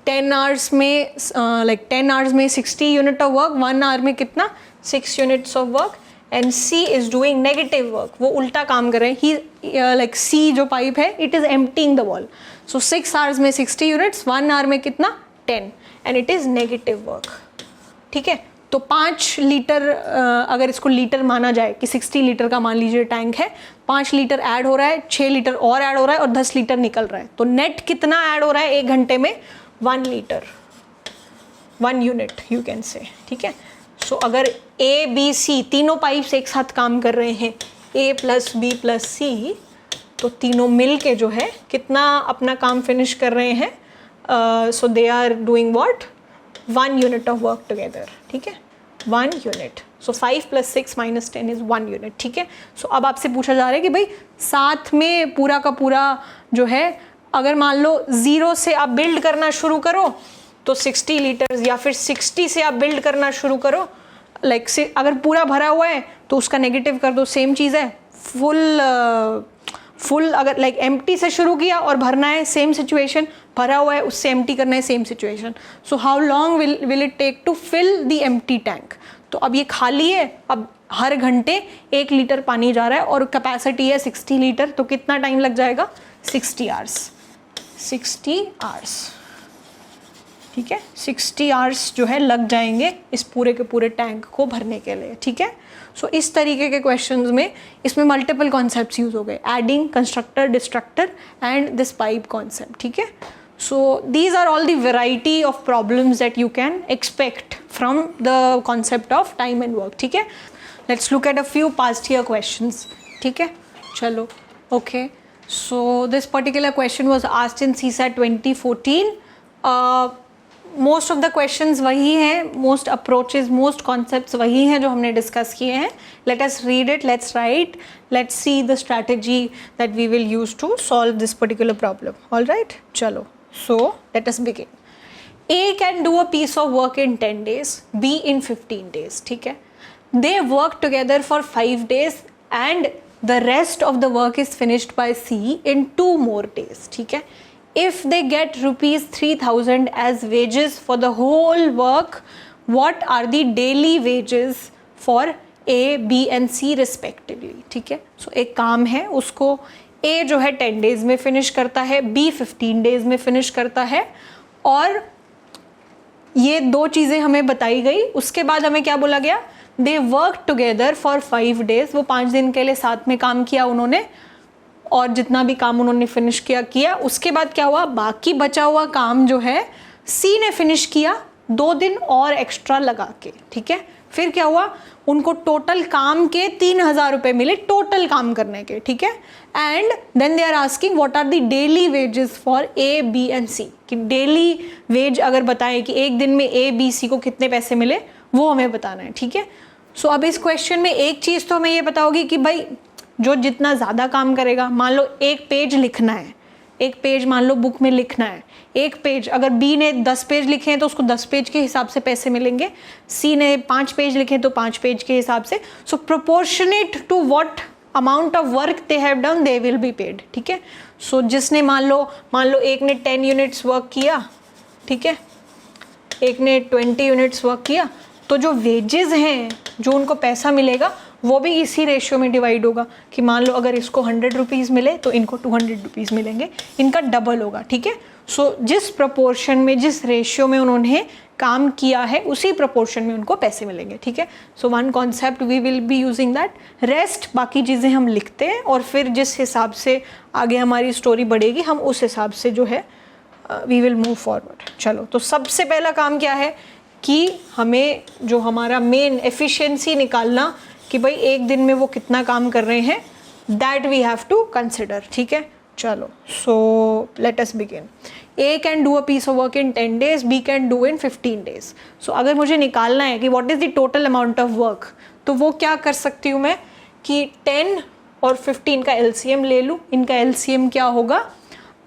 10 hours में 10 hours में 60 unit of work, 1 hour में कितना, 6 units of work. And C is doing negative work, वो उल्टा काम कर रहे हैं, ही सी जो पाइप है it is emptying the wall. So 6 hours में 60 यूनिट्स, 1 आवर में कितना, 10, and it is negative work, ठीक है। तो 5 लीटर अगर इसको लीटर माना जाए कि 60 लीटर का मान लीजिए टैंक है, 5 लीटर ऐड हो रहा है, 6 लीटर और ऐड हो रहा है और 10 लीटर निकल रहा है, तो नेट कितना ऐड हो रहा है 1 घंटे में, 1 litre, 1 unit you can say, ठीक है। सो अगर ए बी सी तीनों पाइप्स एक साथ काम कर रहे हैं, ए प्लस बी प्लस सी, तो तीनों मिल के जो है कितना अपना काम फिनिश कर रहे हैं, so they are doing what, 1 unit of work together, ठीक है, 1 यूनिट। सो 5 + 6 - 10 इज 1 यूनिट, ठीक है। सो अब आपसे पूछा जा रहा है कि भाई साथ में पूरा का पूरा जो है, अगर मान लो 0 से आप बिल्ड करना शुरू करो तो 60 लीटर्स, या फिर 60 से आप बिल्ड करना शुरू करो, लाइक अगर पूरा भरा हुआ है तो उसका नेगेटिव कर दो, सेम चीज़ है। फुल अगर लाइक एम्प्टी से शुरू किया और भरना है, सेम सिचुएशन, भरा हुआ है उससे एम्प्टी करना है, same situation. So how long will it take to fill the empty tank. तो अब ये खाली है, अब हर घंटे 1 लीटर पानी जा रहा है और कैपेसिटी है 60 लीटर, तो कितना टाइम लग जाएगा, 60 आवर्स, 60 आवर्स, ठीक है, 60 आवर्स जो है लग जाएंगे इस पूरे के पूरे टैंक को भरने के लिए, ठीक है। सो इस तरीके के क्वेश्चंस में इसमें मल्टीपल कॉन्सेप्ट्स यूज हो गए, adding, constructor, destructor and this pipe concept, ठीक है। So these are all the variety of problems that you can expect from the concept of time and work, ठीक है। Let's look at a few past year questions, ठीक है, चलो, okay. So this particular question was asked in CSAT 2014। Most of the questions वही हैं, most approaches, most concepts वही हैं जो हमने डिस्कस किए हैं। Let us read it, let's write, let's see the strategy that we will use to solve this particular problem. All right, चलो, so let us begin. A can do a piece of work in 10 days, B in 15 days, ठीक है। They work together for 5 days and the rest of the work is finished by C in 2 more days, ठीक है। If they get ₹3,000 as wages for the whole work, what are the daily wages for A, B and C respectively, ठीक है। सो एक काम है, उसको A जो है 10 days में फिनिश करता है, B 15 days में फिनिश करता है, और ये 2 चीज़ें हमें बताई गई। उसके बाद हमें क्या बोला गया, दे वर्क टुगेदर फॉर 5 days, वो 5 दिन के लिए साथ में काम किया उन्होंने, और जितना भी काम उन्होंने फिनिश किया उसके बाद क्या हुआ, बाकी बचा हुआ काम जो है सी ने फिनिश किया 2 दिन और एक्स्ट्रा लगा के, ठीक है। फिर क्या हुआ, उनको टोटल काम के 3,000 रुपये मिले टोटल काम करने के, ठीक है। And then they are asking what are the daily wages for A B and C, कि डेली वेज अगर बताएं कि एक दिन में ए बी सी को कितने पैसे मिले वो हमें बताना है, ठीक है। सो अब इस क्वेश्चन में एक चीज़ तो हमें ये पता होगी कि भाई जो जितना ज़्यादा काम करेगा, मान लो एक पेज लिखना है, एक पेज मान लो बुक में लिखना है, एक पेज अगर बी ने 10 पेज लिखे हैं तो उसको 10 पेज के हिसाब से पैसे मिलेंगे, सी ने 5 पेज लिखे तो 5 पेज के हिसाब से। So proportionate to what amount of work they have done they will be paid, ठीक है। सो जिसने मान लो एक ने 10 यूनिट्स वर्क किया, ठीक है, एक ने 20 यूनिट्स वर्क किया, तो जो वेजेस हैं जो उनको पैसा मिलेगा वो भी इसी रेशियो में डिवाइड होगा, कि मान लो अगर इसको 100 रुपीज़ मिले तो इनको 200 रुपीज़ मिलेंगे, इनका डबल होगा, ठीक है। सो जिस प्रपोर्शन में, जिस रेशियो में उन्होंने काम किया है उसी प्रपोर्शन में उनको पैसे मिलेंगे, ठीक है। So one concept we will be using that, rest बाकी चीज़ें हम लिखते हैं और फिर जिस हिसाब से आगे हमारी स्टोरी बढ़ेगी हम उस हिसाब से जो है वी विल मूव फॉरवर्ड। चलो, तो सबसे पहला काम क्या है कि हमें जो हमारा मेन एफिशिएंसी निकालना, कि भाई एक दिन में वो कितना काम कर रहे हैं, that we have to consider, ठीक है। चलो, so let us begin. A can do a piece of work in 10 days, B can do in 15 days। So अगर मुझे निकालना है कि what is the total amount of work, तो वो क्या कर सकती हूँ मैं कि 10 और 15 का एलसीएम ले लूँ। इनका एलसीएम क्या होगा,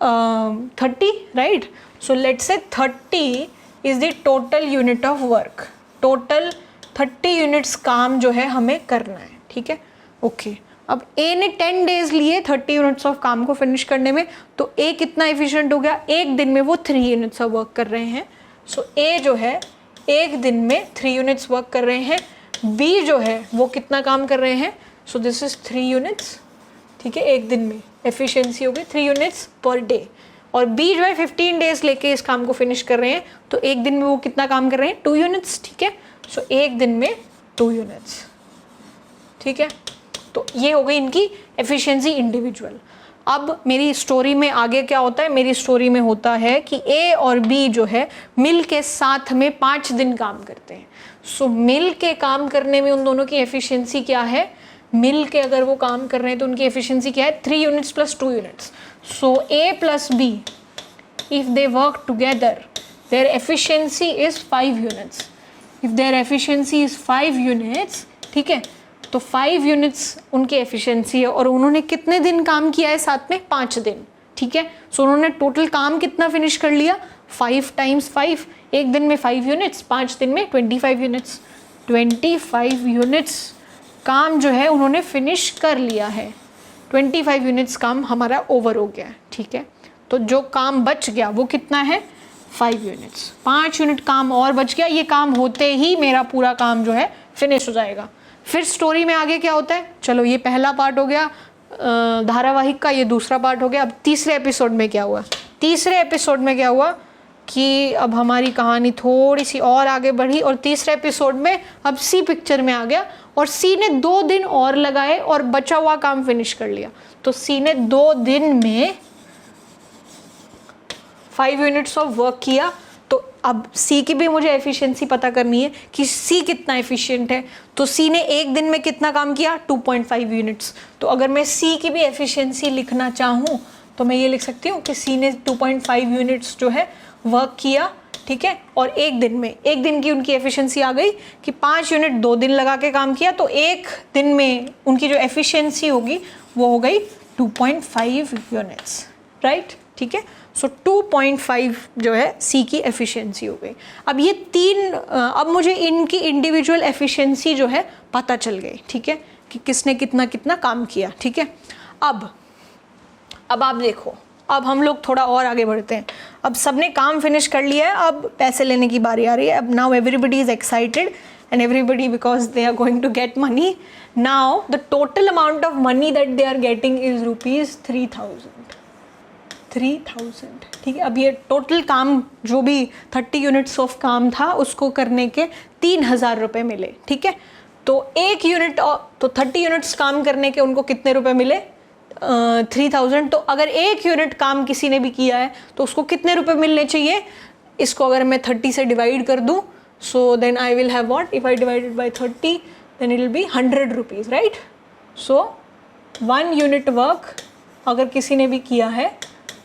30, right. So let's say 30 is the total unit of work, total 30 units काम जो है हमें करना है, ठीक है, ओके। अब ए ने 10 days लिए 30 यूनिट्स ऑफ काम को फिनिश करने में, तो ए कितना एफिशिएंट हो गया, एक दिन में वो 3 यूनिट्स ऑफ वर्क कर रहे हैं। सो ए जो है एक दिन में 3 यूनिट्स वर्क कर रहे हैं, बी जो है वो कितना काम कर रहे हैं, सो दिस इज 3 यूनिट्स, ठीक है, एक दिन में एफिशिएंसी होगी 3 यूनिट्स पर डे। और बी जो है 15 days लेके इस काम को फिनिश कर रहे हैं, तो एक दिन में वो कितना काम कर रहे हैं, 2 यूनिट्स, ठीक है। सो एक दिन में 2 यूनिट्स, ठीक है। तो ये हो गई इनकी एफिशिएंसी इंडिविजुअल। अब मेरी स्टोरी में आगे क्या होता है, मेरी स्टोरी में होता है कि ए और बी जो है मिल के साथ में 5 दिन काम करते हैं। सो मिल के काम करने में उन दोनों की एफिशिएंसी क्या है, मिल के अगर वो काम कर रहे हैं तो उनकी एफिशिएंसी क्या है, 3 units plus 2 units. So A plus B if they work together their efficiency is 5 units. If their efficiency is 5 units, ठीक है, तो 5 यूनिट्स उनकी एफिशिएंसी है और उन्होंने कितने दिन काम किया है साथ में, 5 दिन, ठीक है। सो उन्होंने टोटल काम कितना फिनिश कर लिया, 5 × 5, एक दिन में 5 यूनिट्स, 5 दिन में 25 यूनिट्स, 25 यूनिट्स काम जो है उन्होंने फिनिश कर लिया है। 25 यूनिट्स काम हमारा ओवर हो गया है, ठीक है। तो जो काम बच गया वो कितना है, 5 यूनिट्स, 5 यूनिट काम और बच गया। ये काम होते ही मेरा पूरा काम जो है फिनिश हो जाएगा। फिर स्टोरी में आगे क्या होता है, चलो ये पहला पार्ट हो गया धारावाहिक का, ये दूसरा पार्ट हो गया। अब तीसरे एपिसोड में क्या हुआ, तीसरे एपिसोड में क्या हुआ कि अब हमारी कहानी थोड़ी सी और आगे बढ़ी और तीसरे एपिसोड में अब सी पिक्चर में आ गया और सी ने 2 दिन और लगाए और बचा हुआ काम फिनिश कर लिया। तो सी ने 2 दिन में 5 यूनिट्स ऑफ वर्क किया। तो अब सी की भी मुझे एफिशिएंसी पता करनी है कि सी कितना एफिशिएंट है। तो सी ने एक दिन में कितना काम किया, 2.5 यूनिट्स। तो अगर मैं सी की भी एफिशिएंसी लिखना चाहूँ तो मैं ये लिख सकती हूँ कि सी ने 2.5 यूनिट्स जो है वर्क किया, ठीक है। और एक दिन में, एक दिन की उनकी एफिशिएंसी आ गई कि 5 यूनिट 2 दिन लगा के काम किया, तो एक दिन में उनकी जो एफिशिएंसी होगी वो हो गई 2.5 यूनिट्स, राइट, ठीक है। सो 2.5 जो है सी की एफिशिएंसी हो गई। अब ये 3 अब मुझे इनकी इंडिविजुअल एफिशिएंसी जो है पता चल गई, ठीक है, कि किसने कितना कितना काम किया, ठीक है। अब आप देखो, अब हम लोग थोड़ा और आगे बढ़ते हैं। अब सबने काम फिनिश कर लिया है, अब पैसे लेने की बारी आ रही है। अब now everybody is excited and everybody, because they are going to get money. Now the total amount of money that they are getting is rupees 3,000, ठीक है। अब ये टोटल काम जो भी 30 यूनिट्स ऑफ काम था उसको करने के 3,000 रुपये मिले, ठीक है। तो 1 यूनिट, तो 30 यूनिट्स काम करने के उनको कितने रुपए मिले? 3000। तो अगर 1 यूनिट काम किसी ने भी किया है तो उसको कितने रुपए मिलने चाहिए? इसको अगर मैं 30 से डिवाइड कर दूं, so then I will have what? If I divided by 30 then it will be 100 rupees, right? So 1 unit work अगर किसी ने भी किया है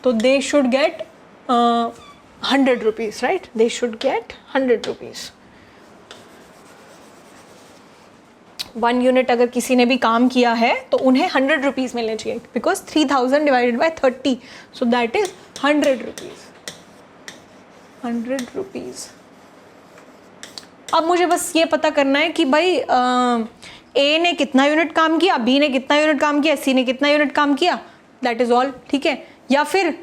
तो they should get 100 rupees, right? They should get 100 rupees. 1 unit अगर किसी ने भी काम किया है तो उन्हें 100 रुपीज़ मिलने चाहिए, because 3000 divided by 30, so that is 100 rupees. 100 rupees. अब मुझे बस ये पता करना है कि भाई ए ने कितना यूनिट काम किया, बी ने कितना यूनिट काम किया, सी ने कितना यूनिट काम किया, दैट इज़ ऑल, ठीक है? या फिर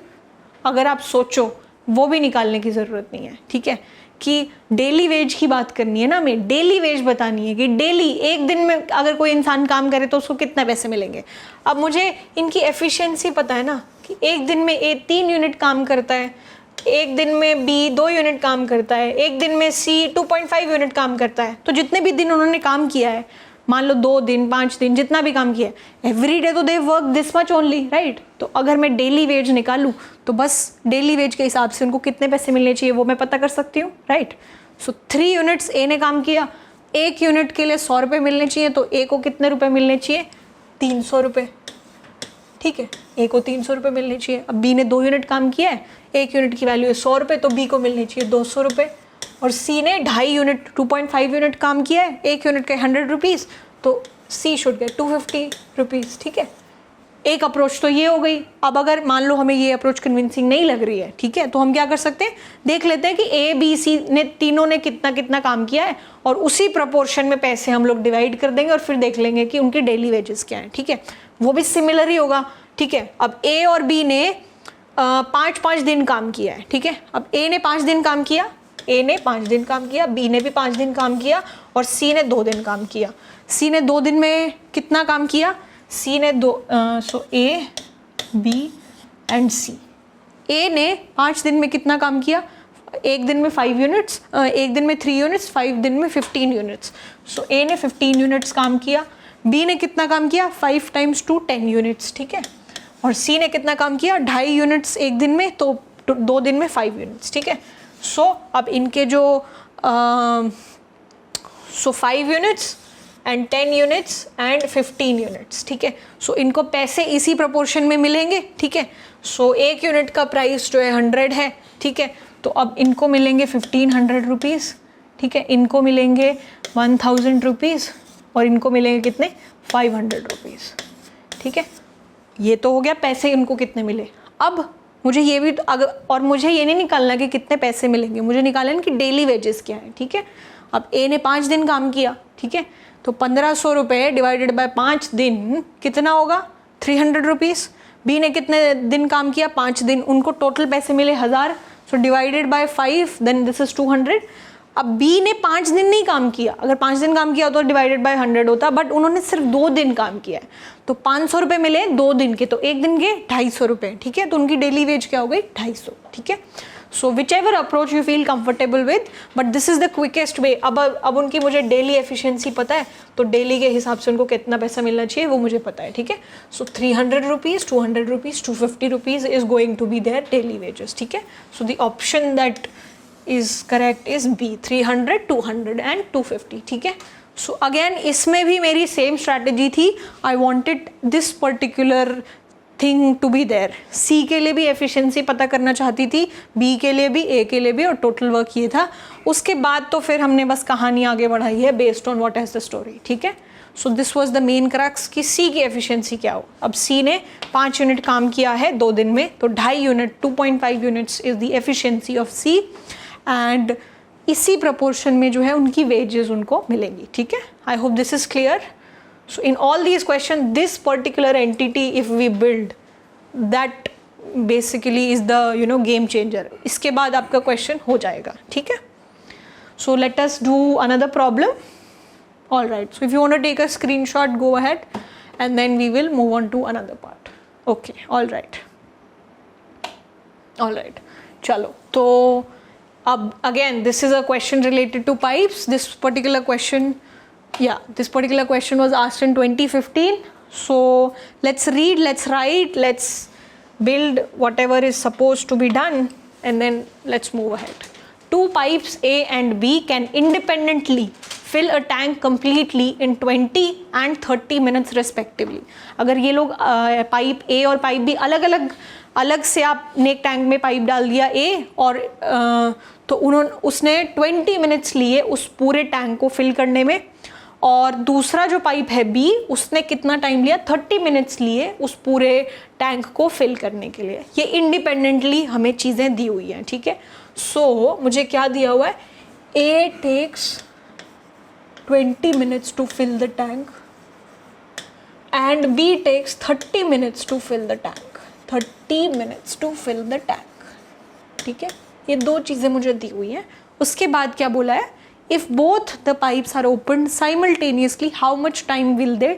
अगर आप सोचो, वो भी निकालने की ज़रूरत नहीं है, ठीक है? कि डेली वेज की बात करनी है ना, हमें डेली वेज बतानी है कि डेली एक दिन में अगर कोई इंसान काम करे तो उसको कितने पैसे मिलेंगे। अब मुझे इनकी एफिशिएंसी पता है ना कि एक दिन में ए 3 यूनिट काम करता है, एक दिन में बी 2 यूनिट काम करता है, एक दिन में सी 2.5 यूनिट काम करता है। तो जितने भी दिन उन्होंने काम किया है, मान लो 2 दिन 5 दिन जितना भी काम किया है, एवरी डे तो they work this much only, right? तो अगर मैं डेली वेज निकालूँ तो बस डेली वेज के हिसाब से उनको कितने पैसे मिलने चाहिए वो मैं पता कर सकती हूँ, राइट? सो 3 यूनिट्स ए ने काम किया, 1 यूनिट के लिए 100 रुपये मिलने चाहिए, तो ए को कितने रुपये मिलने चाहिए? 300 रुपये, ठीक है? ए को 300 रुपये मिलने चाहिए। अब बी ने 2 यूनिट काम किया है, 1 यूनिट की वैल्यू है 100 रुपये, तो बी को मिलने चाहिए 200 रुपये। और सी ने 2.5 यूनिट 2.5 यूनिट काम किया है, 1 यूनिट के 100 रुपीज़, तो सी शुड गेट 250 रुपीज़, ठीक है? एक अप्रोच तो ये हो गई। अब अगर मान लो हमें ये अप्रोच कन्विंसिंग नहीं लग रही है, ठीक है, तो हम क्या कर सकते हैं? देख लेते हैं कि ए बी सी ने तीनों ने कितना कितना काम किया है और उसी प्रपोर्शन में पैसे हम लोग डिवाइड कर देंगे और फिर देख लेंगे कि उनकी डेली वेजेस क्या है, ठीक है? वो भी सिमिलर ही होगा, ठीक है? अब ए और बी ने 5-5 दिन काम किया है, ठीक है? अब ए ने 5 दिन काम किया, ए ने 5 दिन काम किया, बी ने भी 5 दिन काम किया और सी ने 2 दिन काम किया। सी ने 2 दिन में कितना काम किया? सी ने सो ए बी एंड सी, ए ने 5 दिन में कितना काम किया? एक दिन में 5 यूनिट्स, एक दिन में 3 यूनिट्स, 5 दिन में 15 यूनिट्स। सो ए ने 15 यूनिट्स काम किया। बी ने कितना काम किया? 5 × 2 10 यूनिट्स, ठीक है? और सी ने कितना काम किया? 2.5 यूनिट्स एक दिन में, तो 2 दिन में 5 यूनिट्स, ठीक है? सो अब इनके जो 5 units and 10 units and 15 units, ठीक है? सो इनको पैसे इसी प्रपोर्शन में मिलेंगे, ठीक है? सो 1 यूनिट का प्राइस जो है 100 है, ठीक है? तो अब इनको मिलेंगे 1500 रुपीज़, ठीक है? इनको मिलेंगे 1000 रुपीज़ और इनको मिलेंगे कितने? 500 रुपीज़, ठीक है? ये तो हो गया पैसे इनको कितने मिले। अब मुझे ये भी और मुझे ये नहीं निकालना कि कितने पैसे मिलेंगे, मुझे निकालना कि डेली वेजेस क्या है, ठीक है? अब ए ने 5 दिन काम किया, ठीक है? तो 1500 रुपये डिवाइडेड बाय 5 दिन कितना होगा? 300 रुपीज़। बी ने कितने दिन काम किया? 5 दिन, उनको टोटल पैसे मिले 1000, so divided by 5 then this is 200। अब बी ने 5 दिन नहीं काम किया, अगर 5 दिन काम किया तो डिवाइडेड बाय 100 होता, बट उन्होंने सिर्फ 2 दिन काम किया है, तो 500 रुपये मिले 2 दिन के, तो एक दिन के 250 रुपये, ठीक है? तो उनकी डेली वेज क्या हो गई? 250, ठीक है? So whichever approach you feel comfortable with, but this is the quickest way. अब उनकी मुझे डेली एफिशिएंसी पता है, तो डेली के हिसाब से उनको कितना पैसा मिलना चाहिए वो मुझे पता है, ठीक है? So 300 rupees, 200 rupees, 250 rupees is going to be their daily wages, ठीक है? So the option that is correct is B, 300, 200 and 250, ठीक है? So again इसमें भी मेरी सेम स्ट्रैटेजी थी, I wanted this particular thing to be there। C के लिए भी एफिशिएंसी पता करना चाहती थी, B के लिए भी, A के लिए भी, और टोटल वर्क ये था। उसके बाद तो फिर हमने बस कहानी आगे बढ़ाई है based on what has the story, ठीक है? So this was the main crux कि C की एफिशिएंसी क्या हो। अब C ने 5 यूनिट काम किया है 2 दिन में, तो 2.5 unit 2.5 units is the efficiency of C, and इसी प्रपोर्शन में जो है उनकी वेजेस उनको मिलेंगी, ठीक है? I hope this is clear. So in all these question this particular entity if we build that basically is the game changer. इसके बाद आपका क्वेश्चन हो जाएगा, ठीक है? So let us do another problem. All right, so if you want to take a screenshot go ahead and then we will move on to another part. Okay, all right, चलो। तो अब again this is a question related to pipes. This particular question Yeah, this particular question was asked in 2015. So let's read, let's write, let's build whatever is supposed to be done, and then let's move ahead. Two pipes A and B can independently fill a tank completely in 20 and 30 minutes respectively. अगर ये लोग pipe A और pipe B अलग से आपने एक tank में pipe डाल दिया A और तो उसने 20 मिनट्स लिए उस पूरे टैंक को फिल करने में, और दूसरा जो पाइप है B उसने कितना टाइम लिया, 30 मिनट्स लिए उस पूरे टैंक को फिल करने के लिए. ये इंडिपेंडेंटली हमें चीज़ें दी हुई हैं, ठीक है. सो मुझे क्या दिया हुआ है, A takes 20 minutes to fill the tank and B takes 30 minutes to fill the tank. 30 minutes to fill the tank. ठीक है, ये दो चीज़ें मुझे दी हुई हैं. उसके बाद क्या बोला है, if both the pipes are opened simultaneously how much time will they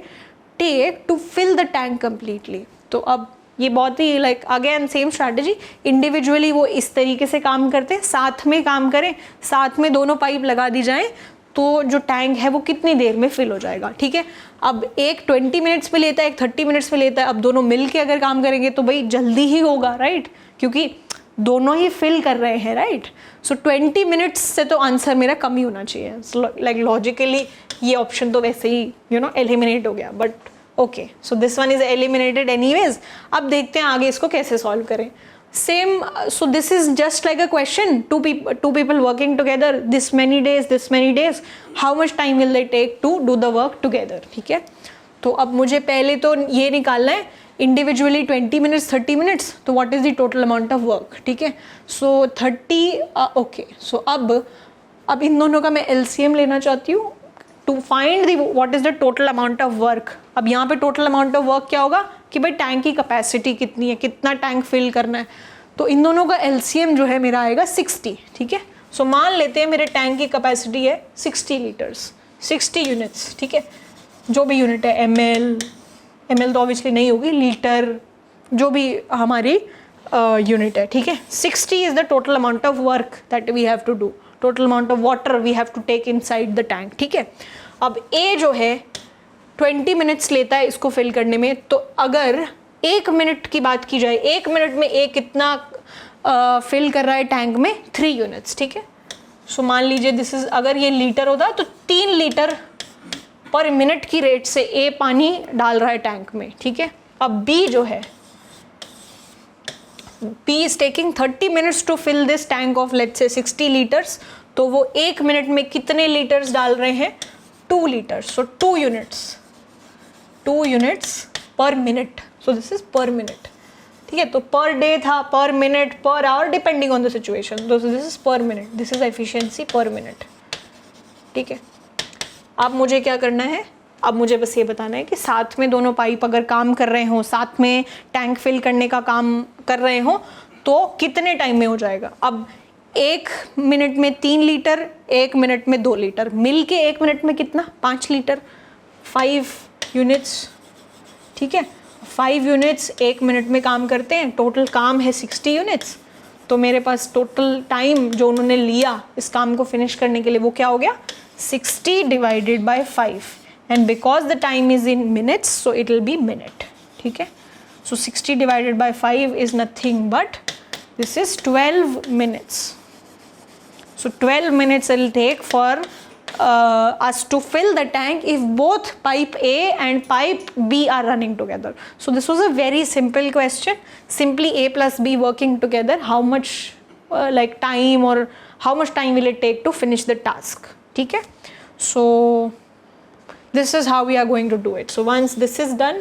take to fill the tank completely. तो अब ये बहुत ही like again same strategy, individually वो इस तरीके से काम करते हैं, साथ में काम करें, साथ में दोनों पाइप लगा दी जाएं तो जो टैंक है वो कितनी देर में फिल हो जाएगा. ठीक है, अब एक 20 मिनट्स में लेता है, एक 30 मिनट्स में लेता है. अब दोनों मिल के अगर काम करेंगे तो भाई जल्दी ही होगा, राइट, क्योंकि दोनों ही फिल कर रहे हैं, राइट. सो 20 मिनट्स से तो आंसर मेरा कम ही होना चाहिए. लाइक लॉजिकली ये ऑप्शन तो वैसे ही एलिमिनेट हो गया, but okay, so this one is eliminated anyways. अब देखते हैं आगे इसको कैसे सॉल्व करें. Same, so this is just like a question, two people working together this many days, how much time will they take to do the work together. ठीक है, तो अब मुझे पहले तो ये निकालना है इंडिविजुअली 20 मिनट्स 30 मिनट्स, तो what is the total amount of work. ठीक है, सो 30, ओके. सो अब इन दोनों का मैं LCM लेना चाहती हूँ to find the what is the total amount of work. अब यहाँ पे टोटल अमाउंट ऑफ वर्क क्या होगा कि भाई टैंक की कैपेसिटी कितनी है, कितना टैंक फिल करना है. तो इन दोनों का LCM जो है मेरा आएगा 60. ठीक है, सो मान लेते हैं मेरे टैंक की कैपेसिटी है 60 लीटर्स, 60 यूनिट्स. ठीक है, जो भी यूनिट है, ml तो ऑब्वियसली नहीं होगी, लीटर, जो भी हमारी यूनिट है. ठीक है, 60 is the total amount of work that we have to do, total amount of water we have to take inside the tank. ठीक है, अब A जो है 20 मिनट्स लेता है इसको फिल करने में. तो अगर 1 मिनट की बात की जाए, 1 मिनट में A कितना फिल कर रहा है टैंक में, 3 यूनिट्स. ठीक है, सो मान लीजिए दिस इज, अगर ये लीटर होता तो 3 लीटर पर मिनट की रेट से A पानी डाल रहा है टैंक में. ठीक है, अब B जो है, B is taking 30 minutes to fill this tank of let's say 60 liters. तो वो 1 मिनट में कितने लीटर्स डाल रहे हैं, 2 litres. So 2 units per minute. So this is per minute. ठीक है, तो पर डे था, per minute, per hour, depending on the situation. तो this is per minute, this is efficiency per minute. ठीक है, अब मुझे क्या करना है, अब मुझे बस ये बताना है कि साथ में दोनों पाइप अगर काम कर रहे हो, साथ में टैंक फिल करने का काम कर रहे हो, तो कितने टाइम में हो जाएगा. अब 1 मिनट में 3 लीटर, 1 मिनट में 2 लीटर, मिल के 1 मिनट में कितना, 5 लीटर, 5 यूनिट्स. ठीक है, 5 यूनिट्स 1 मिनट में काम करते हैं. टोटल काम है 60 यूनिट्स. तो मेरे पास टोटल टाइम जो उन्होंने लिया इस काम को फिनिश करने के लिए वो क्या हो गया, 60 divided by 5. And because the time is in minutes, so it will be minute. ठीक है, so 60 divided by 5 is nothing but this is 12 minutes. So 12 minutes it will take for us to fill the tank if both pipe A and pipe B are running together. So this was a very simple question. Simply A plus B working together. How much like time or how much time will it take to finish the task? ठीक है, so this is how we are going to do it. So once this is done,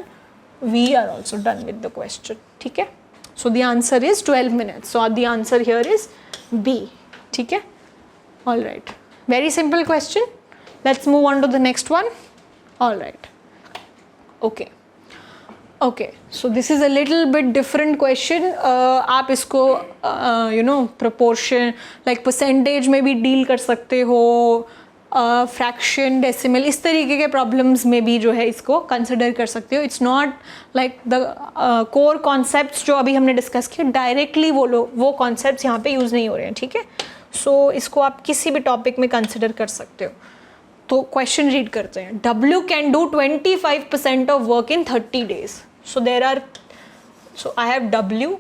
we are also done with the question. ठीक है, so the answer is 12 minutes. So the answer here is B. ठीक है, all right, very simple question. Let's move on to the next one. All right, okay, so this is a little bit different question. आप इसको proportion like percentage में भी deal कर सकते हो, fraction, decimal, इस तरीके के प्रॉब्लम्स में भी जो है इसको कंसिडर कर सकते हो. It's not like the core concepts जो अभी हमने डिस्कस किए, डायरेक्टली वो कॉन्सेप्ट्स यहाँ पे यूज़ नहीं हो रहे हैं. ठीक है, सो इसको आप किसी भी टॉपिक में कंसिडर कर सकते हो. तो क्वेश्चन रीड करते हैं. W can do 25% of work in 30 days. So I have W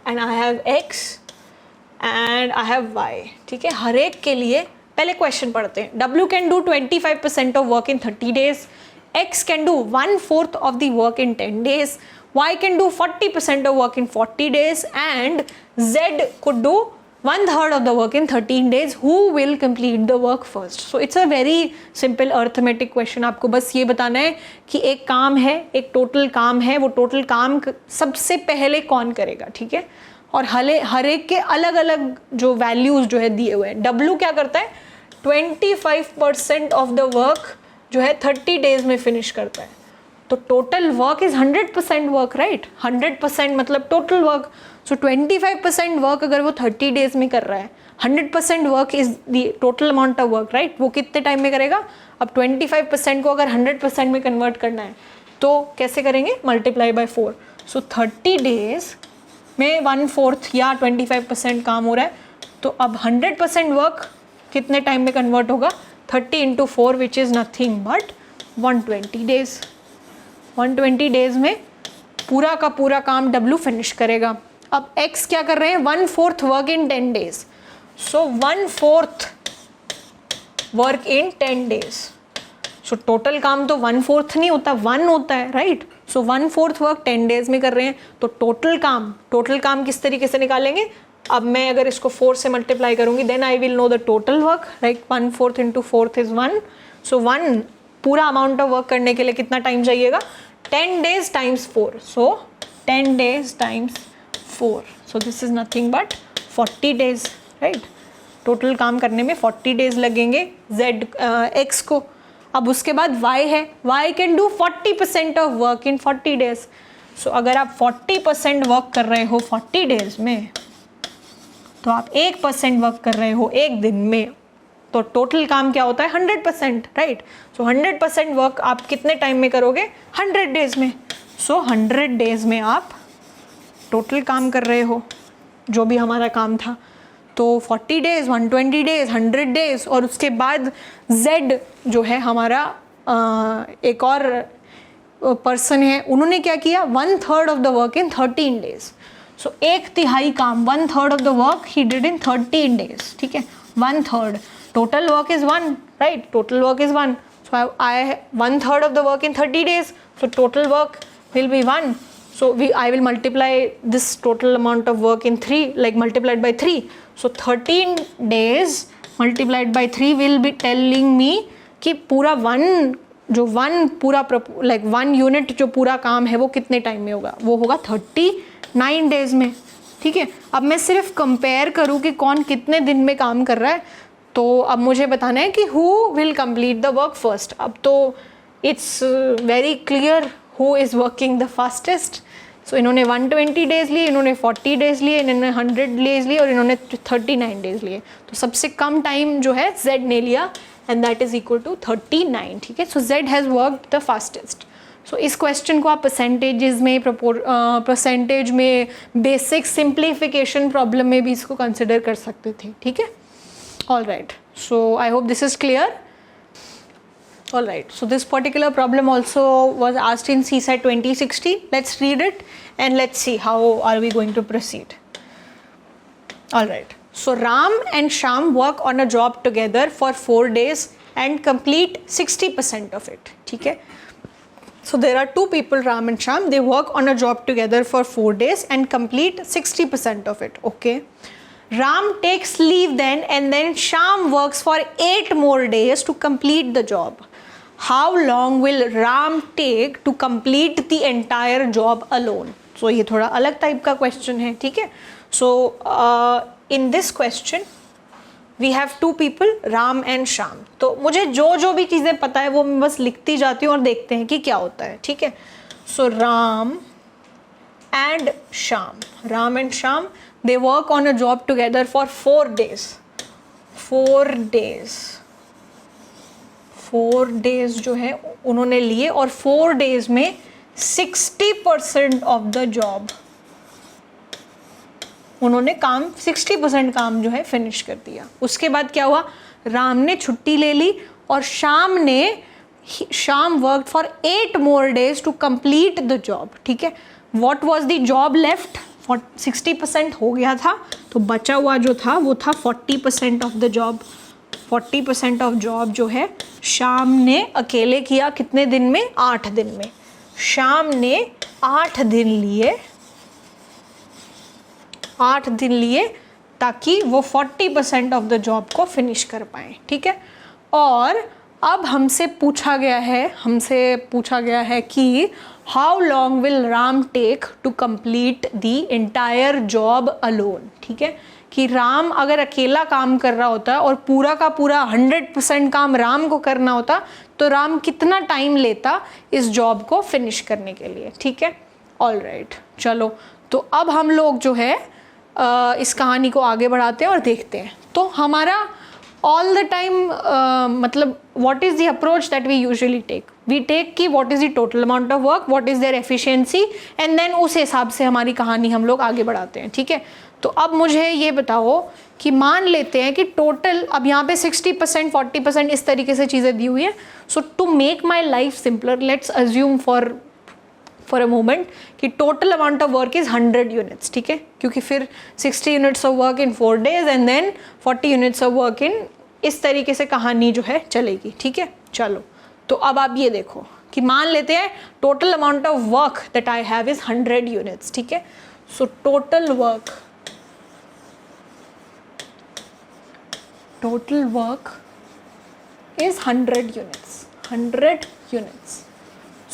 and I have X and I have Y. ठीक है, हर एक के लिए पहले क्वेश्चन पढ़ते हैं. W can do 25% of work in 30 days. X can do 1/4 of the work in 10 days. Y can do 40% of work in 40 days and Z could do 1/3 of the work in 13 days. Who will complete the work first? So it's a very simple arithmetic question. आपको बस ये बताना है कि एक काम है, एक टोटल काम है, वो टोटल काम सबसे पहले कौन करेगा. ठीक है, और हर एक के अलग अलग जो वैल्यूज जो है दिए हुए हैं. W क्या करता है, 25% ऑफ द वर्क जो है 30 डेज में फिनिश करता है. तो total work is 100% work, right. 100% मतलब टोटल वर्क. सो 25% वर्क अगर वो 30 डेज में कर रहा है, 100% work is the total amount of work, right. वो कितने टाइम में करेगा. अब 25% को अगर 100% में कन्वर्ट करना है तो कैसे करेंगे, मल्टीप्लाई बाय 4. सो 30 डेज में 1/4 या 25% काम हो रहा है. तो अब 100% वर्क कितने टाइम में कन्वर्ट होगा, 30 into 4 which is nothing but 120 days. 120 days में पूरा का पूरा काम W फिनिश करेगा. अब X क्या कर रहे हैं, 1/4 work in 10 days. So 1/4 work in 10 days. So total काम तो 1/4 नहीं होता, 1 होता है, राइट. सो 1/4 वर्क 10 डेज में कर रहे हैं. तो टोटल काम किस तरीके से निकालेंगे. अब मैं अगर इसको 4 से मल्टीप्लाई करूंगी then I will know the total work, right. 1/4 into 4 is 1. So 1 पूरा अमाउंट ऑफ वर्क करने के लिए कितना टाइम चाहिएगा, 10 days times 4. So 10 days times 4. So this is nothing but 40 days, right. Total काम करने में 40 डेज लगेंगे X को. अब उसके बाद Y है, Y can do 40% of work in 40 days. So अगर आप 40% वर्क कर रहे हो 40 डेज में, तो आप 1% वर्क कर रहे हो एक दिन में, तो टोटल काम क्या होता है, 100%, राइट. सो 100% वर्क आप कितने टाइम में करोगे, 100 डेज में. सो 100 डेज में आप टोटल काम कर रहे हो जो भी हमारा काम था. तो 40 डेज, 120 डेज, 100 डेज, और उसके बाद Z जो है हमारा एक और पर्सन है, उन्होंने क्या किया, 1/3 of the work in 13 days. So 1/3 काम, 1/3 of the work he did in 13 days. ठीक है, 1/3. Total work is 1, right. Total work is 1. So I 1/3 of the work in 30 days. So total work will be 1. So I will multiply this total amount of work in 3, like multiplied by 3. So 13 days multiplied by 3 will be telling me कि पूरा 1 unit जो पूरा काम है वो कितने time में होगा, वो होगा 39 डेज में. ठीक है, अब मैं सिर्फ कंपेयर करूँ कि कौन कितने दिन में काम कर रहा है. तो अब मुझे बताना है कि who will complete the work first. अब तो it's very clear who is working the fastest. So इन्होंने 120 डेज लिए, इन्होंने 40 डेज लिए, इन्होंने 100 डेज लिए और इन्होंने 39 डेज लिए. तो सबसे कम टाइम जो है Z ने लिया and that is equal to 39. ठीक है, so Z has worked the fastest. So इस क्वेश्चन को आप परसेंटेज में बेसिक सिंप्लीफिकेशन प्रॉब्लम में भी इसको कंसिडर कर सकते थे. ठीक है, all right. So I hope this is clear. All right, so this particular problem also was asked in CSAT 2016. Let's read it and let's see how are we going to proceed. All right, so Ram and Shyam work on a job together for 4 days and complete 60% of it. ठीक है, so there are two people, Ram and Shyam. They work on a job together for 4 days and complete 60% of it. Okay, Ram takes leave then and then Shyam works for 8 more days to complete the job. How long will Ram take to complete the entire job alone? So ये थोड़ा अलग type का question है. ठीक है, so in this question we have two people, Ram and Shyam. तो मुझे जो भी चीज़ें पता है वो मैं बस लिखती जाती हूँ और देखते हैं कि क्या होता है. ठीक है, so Ram and Shyam, they work on a job together for 4 days. 4 days जो है उन्होंने लिए और 4 days में 60% ऑफ द जॉब उन्होंने काम 60% काम जो है फिनिश कर दिया। उसके बाद क्या हुआ, राम ने छुट्टी ले ली और Shyam worked for 8 more days to complete the job. ठीक है, what was the job left, 60% हो गया था, तो बचा हुआ जो था वो था 40% of the job. 40% of job जो है शाम ने अकेले किया, कितने दिन में, 8 दिन में। शाम ने 8 दिन लिए ताकि वो 40% ऑफ द जॉब को फिनिश कर पाए। ठीक है, और अब हमसे पूछा गया है कि how long will Ram take to complete the entire job alone. ठीक है, कि राम अगर अकेला काम कर रहा होता और पूरा का पूरा 100% काम राम को करना होता तो राम कितना टाइम लेता इस जॉब को फिनिश करने के लिए। ठीक है, ऑल राइट, चलो तो अब हम लोग जो है इस कहानी को आगे बढ़ाते हैं और देखते हैं। तो हमारा ऑल द टाइम मतलब what is the approach that we usually take, we take कि what is the total amount of work, what is their efficiency, and then उस हिसाब से हमारी कहानी हम लोग आगे बढ़ाते हैं। ठीक है, तो अब मुझे ये बताओ कि मान लेते हैं कि टोटल, अब यहाँ पे 60% 40% इस तरीके से चीज़ें दी हुई है। So to make my life simpler, let's assume for a moment कि total amount of work is 100 units. ठीक है, क्योंकि फिर 60 units of work in 4 days and then 40 units of work in, इस तरीके से कहानी जो है चलेगी। ठीक है, चलो तो अब आप ये देखो कि मान लेते हैं total amount of work that I have is 100 units. ठीक है, सो total work is 100 units, 100 units.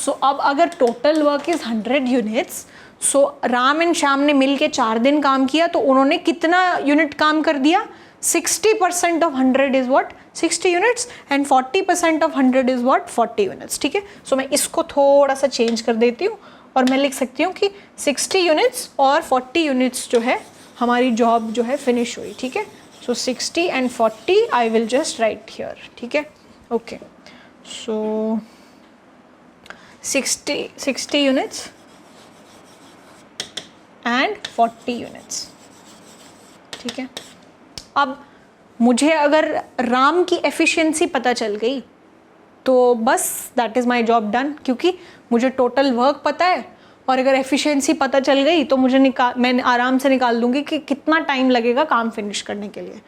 So अब अगर total work is 100 units, so Ram and Shyam ने मिल के 4 दिन काम किया, तो उन्होंने कितना यूनिट काम कर दिया, 60% of 100 is what, 60 units, and 40% of 100 is what, 40 units. ठीक है, सो मैं इसको थोड़ा सा चेंज कर देती हूँ और मैं लिख सकती हूँ कि 60 यूनिट्स और 40 यूनिट्स जो है हमारी जॉब जो है फिनिश हुई। ठीक है, so 60 and 40 I will just write here. ठीक है, okay, so 60 units and 40 units. ठीक है, अब मुझे अगर राम की एफिशिएंसी पता चल गई तो बस that is my job done, क्योंकि मुझे टोटल वर्क पता है और अगर एफिशिएंसी पता चल गई तो मैं आराम से निकाल दूंगी कि कितना टाइम लगेगा काम फिनिश करने के लिए।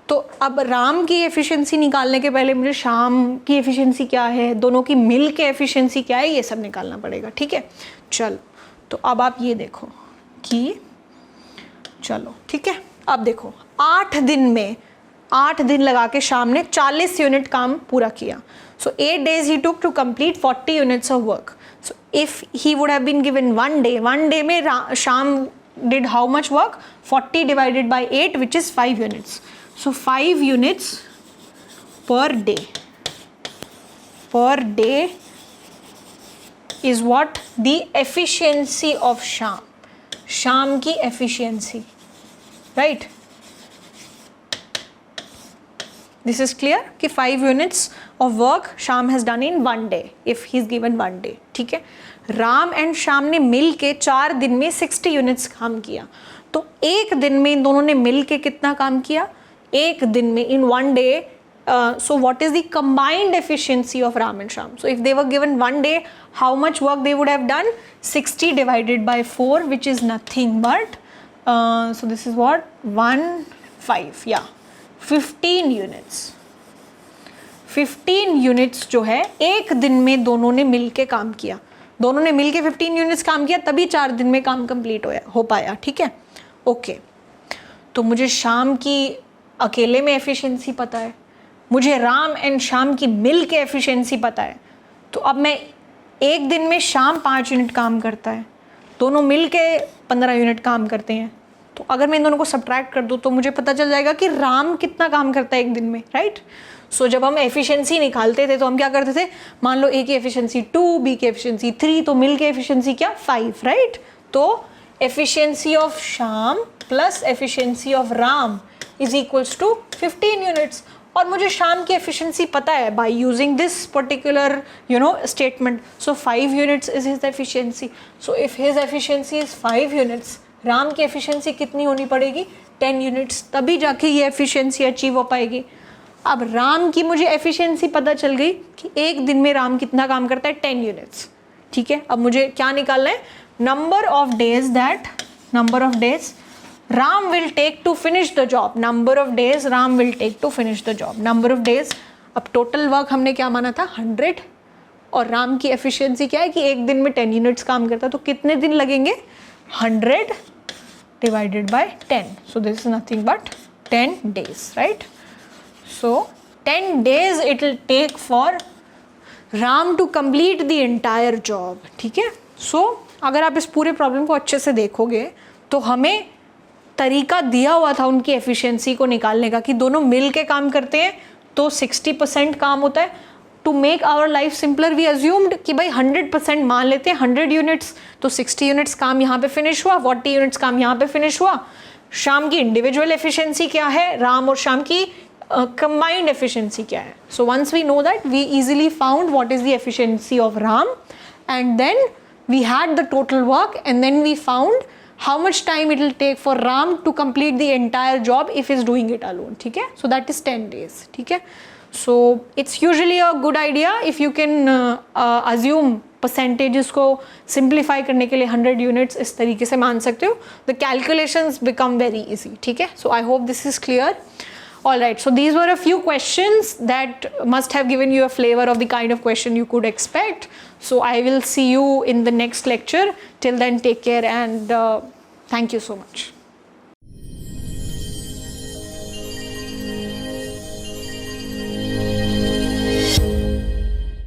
तो अब राम की एफिशिएंसी निकालने के पहले मुझे श्याम की एफिशिएंसी क्या है, दोनों की मिल के एफिशिएंसी क्या है, ये सब निकालना पड़ेगा। ठीक है, चलो तो अब आप ये देखो कि चलो ठीक है, अब देखो 8 दिन लगा के श्याम ने 40 यूनिट काम पूरा किया। सो 8 days he took to complete 40 units of work. So if he would have been given one day में Sham did how much work? 40 divided by 8, which is 5 units. So 5 units per day. Per day is what? The efficiency of Sham. Sham की efficiency, right? This is clear कि 5 units of work Sham has done in 1 day if he is given 1 day. ठीक है, Ram and Shyam ने मिल के 4 दिन में 60 units काम किया, तो एक दिन में इन दोनों ने मिल के कितना काम किया, एक दिन में in 1 day. So what is the combined efficiency of Ram and Shyam? So if they were given 1 day, how much work they would have done? 60 divided by 4, which is nothing but so this is what, 1/5, yeah, 15 units. 15 units जो है एक दिन में दोनों ने मिल के काम किया, दोनों ने मिल के 15 यूनिट्स काम किया, तभी 4 दिन में काम कंप्लीट हो पाया। ठीक है, ओके, तो मुझे शाम की अकेले में एफिशिएंसी पता है, मुझे राम एंड शाम की मिल के एफिशिएंसी पता है, तो अब मैं एक दिन में शाम 5 यूनिट काम करता है, दोनों मिल के 15 यूनिट काम करते हैं, तो अगर मैं इन दोनों को सब्ट्रैक्ट कर दूँ तो मुझे पता चल जाएगा कि राम कितना काम करता है एक दिन में, राइट। सो जब हम एफिशिएंसी निकालते थे तो हम क्या करते थे, मान लो ए की एफिशिएंसी 2, बी की एफिशिएंसी 3, तो मिल के एफिशिएंसी क्या 5, राइट। तो efficiency of Shyam plus efficiency of Ram is equals to 15 units, और मुझे शाम की एफिशिएंसी पता है by using this particular statement. So 5 units is his efficiency, so if his efficiency is 5 units Ram की एफिशिएंसी कितनी होनी पड़ेगी, 10 यूनिट्स, तभी जाके ये एफिशिएंसी अचीव हो पाएगी। अब राम की मुझे एफिशिएंसी पता चल गई कि एक दिन में राम कितना काम करता है, 10 यूनिट्स, ठीक है। अब मुझे क्या निकालना है, number of days Ram will take to finish the job, number of days Ram will take to finish the job, number of days. अब टोटल वर्क हमने क्या माना था, 100, और राम की एफिशिएंसी क्या है कि एक दिन में 10 यूनिट्स काम करता है, तो कितने दिन लगेंगे, 100 divided by 10, so this is nothing but 10 days, right? So 10 days it will take for Ram to complete the entire job, ठीक है। So अगर आप इस पूरे प्रॉब्लम को अच्छे से देखोगे तो हमें तरीका दिया हुआ था उनकी एफिशिएंसी को निकालने का कि दोनों मिल के काम करते हैं तो 60% काम होता है। To make our life simpler we assumed कि भाई 100% मान लेते हैं, 100 यूनिट्स, तो 60 यूनिट्स काम यहाँ पे फिनिश हुआ, 40 यूनिट्स काम यहाँ पे फिनिश हुआ। शाम की इंडिविजुअल एफिशिएंसी क्या है, राम और शाम की कंबाइंड एफिशिएंसी क्या है। So once we know that we easily found what is the efficiency of Ram, and then we had the total work, and then we found how much time it will take for Ram to complete the entire job if he's doing it alone, ठीक है। So that is 10 days, ठीक है। So it's usually a good idea if you can assume percentages को simplify करने के लिए 100 units इस तरीके से मान सकते हो, the calculations become very easy, ठीक है। So I hope this is clear. Alright, so these were a few questions that must have given you a flavor of the kind of question you could expect. So I will see you in the next lecture. Till then, take care and thank you so much.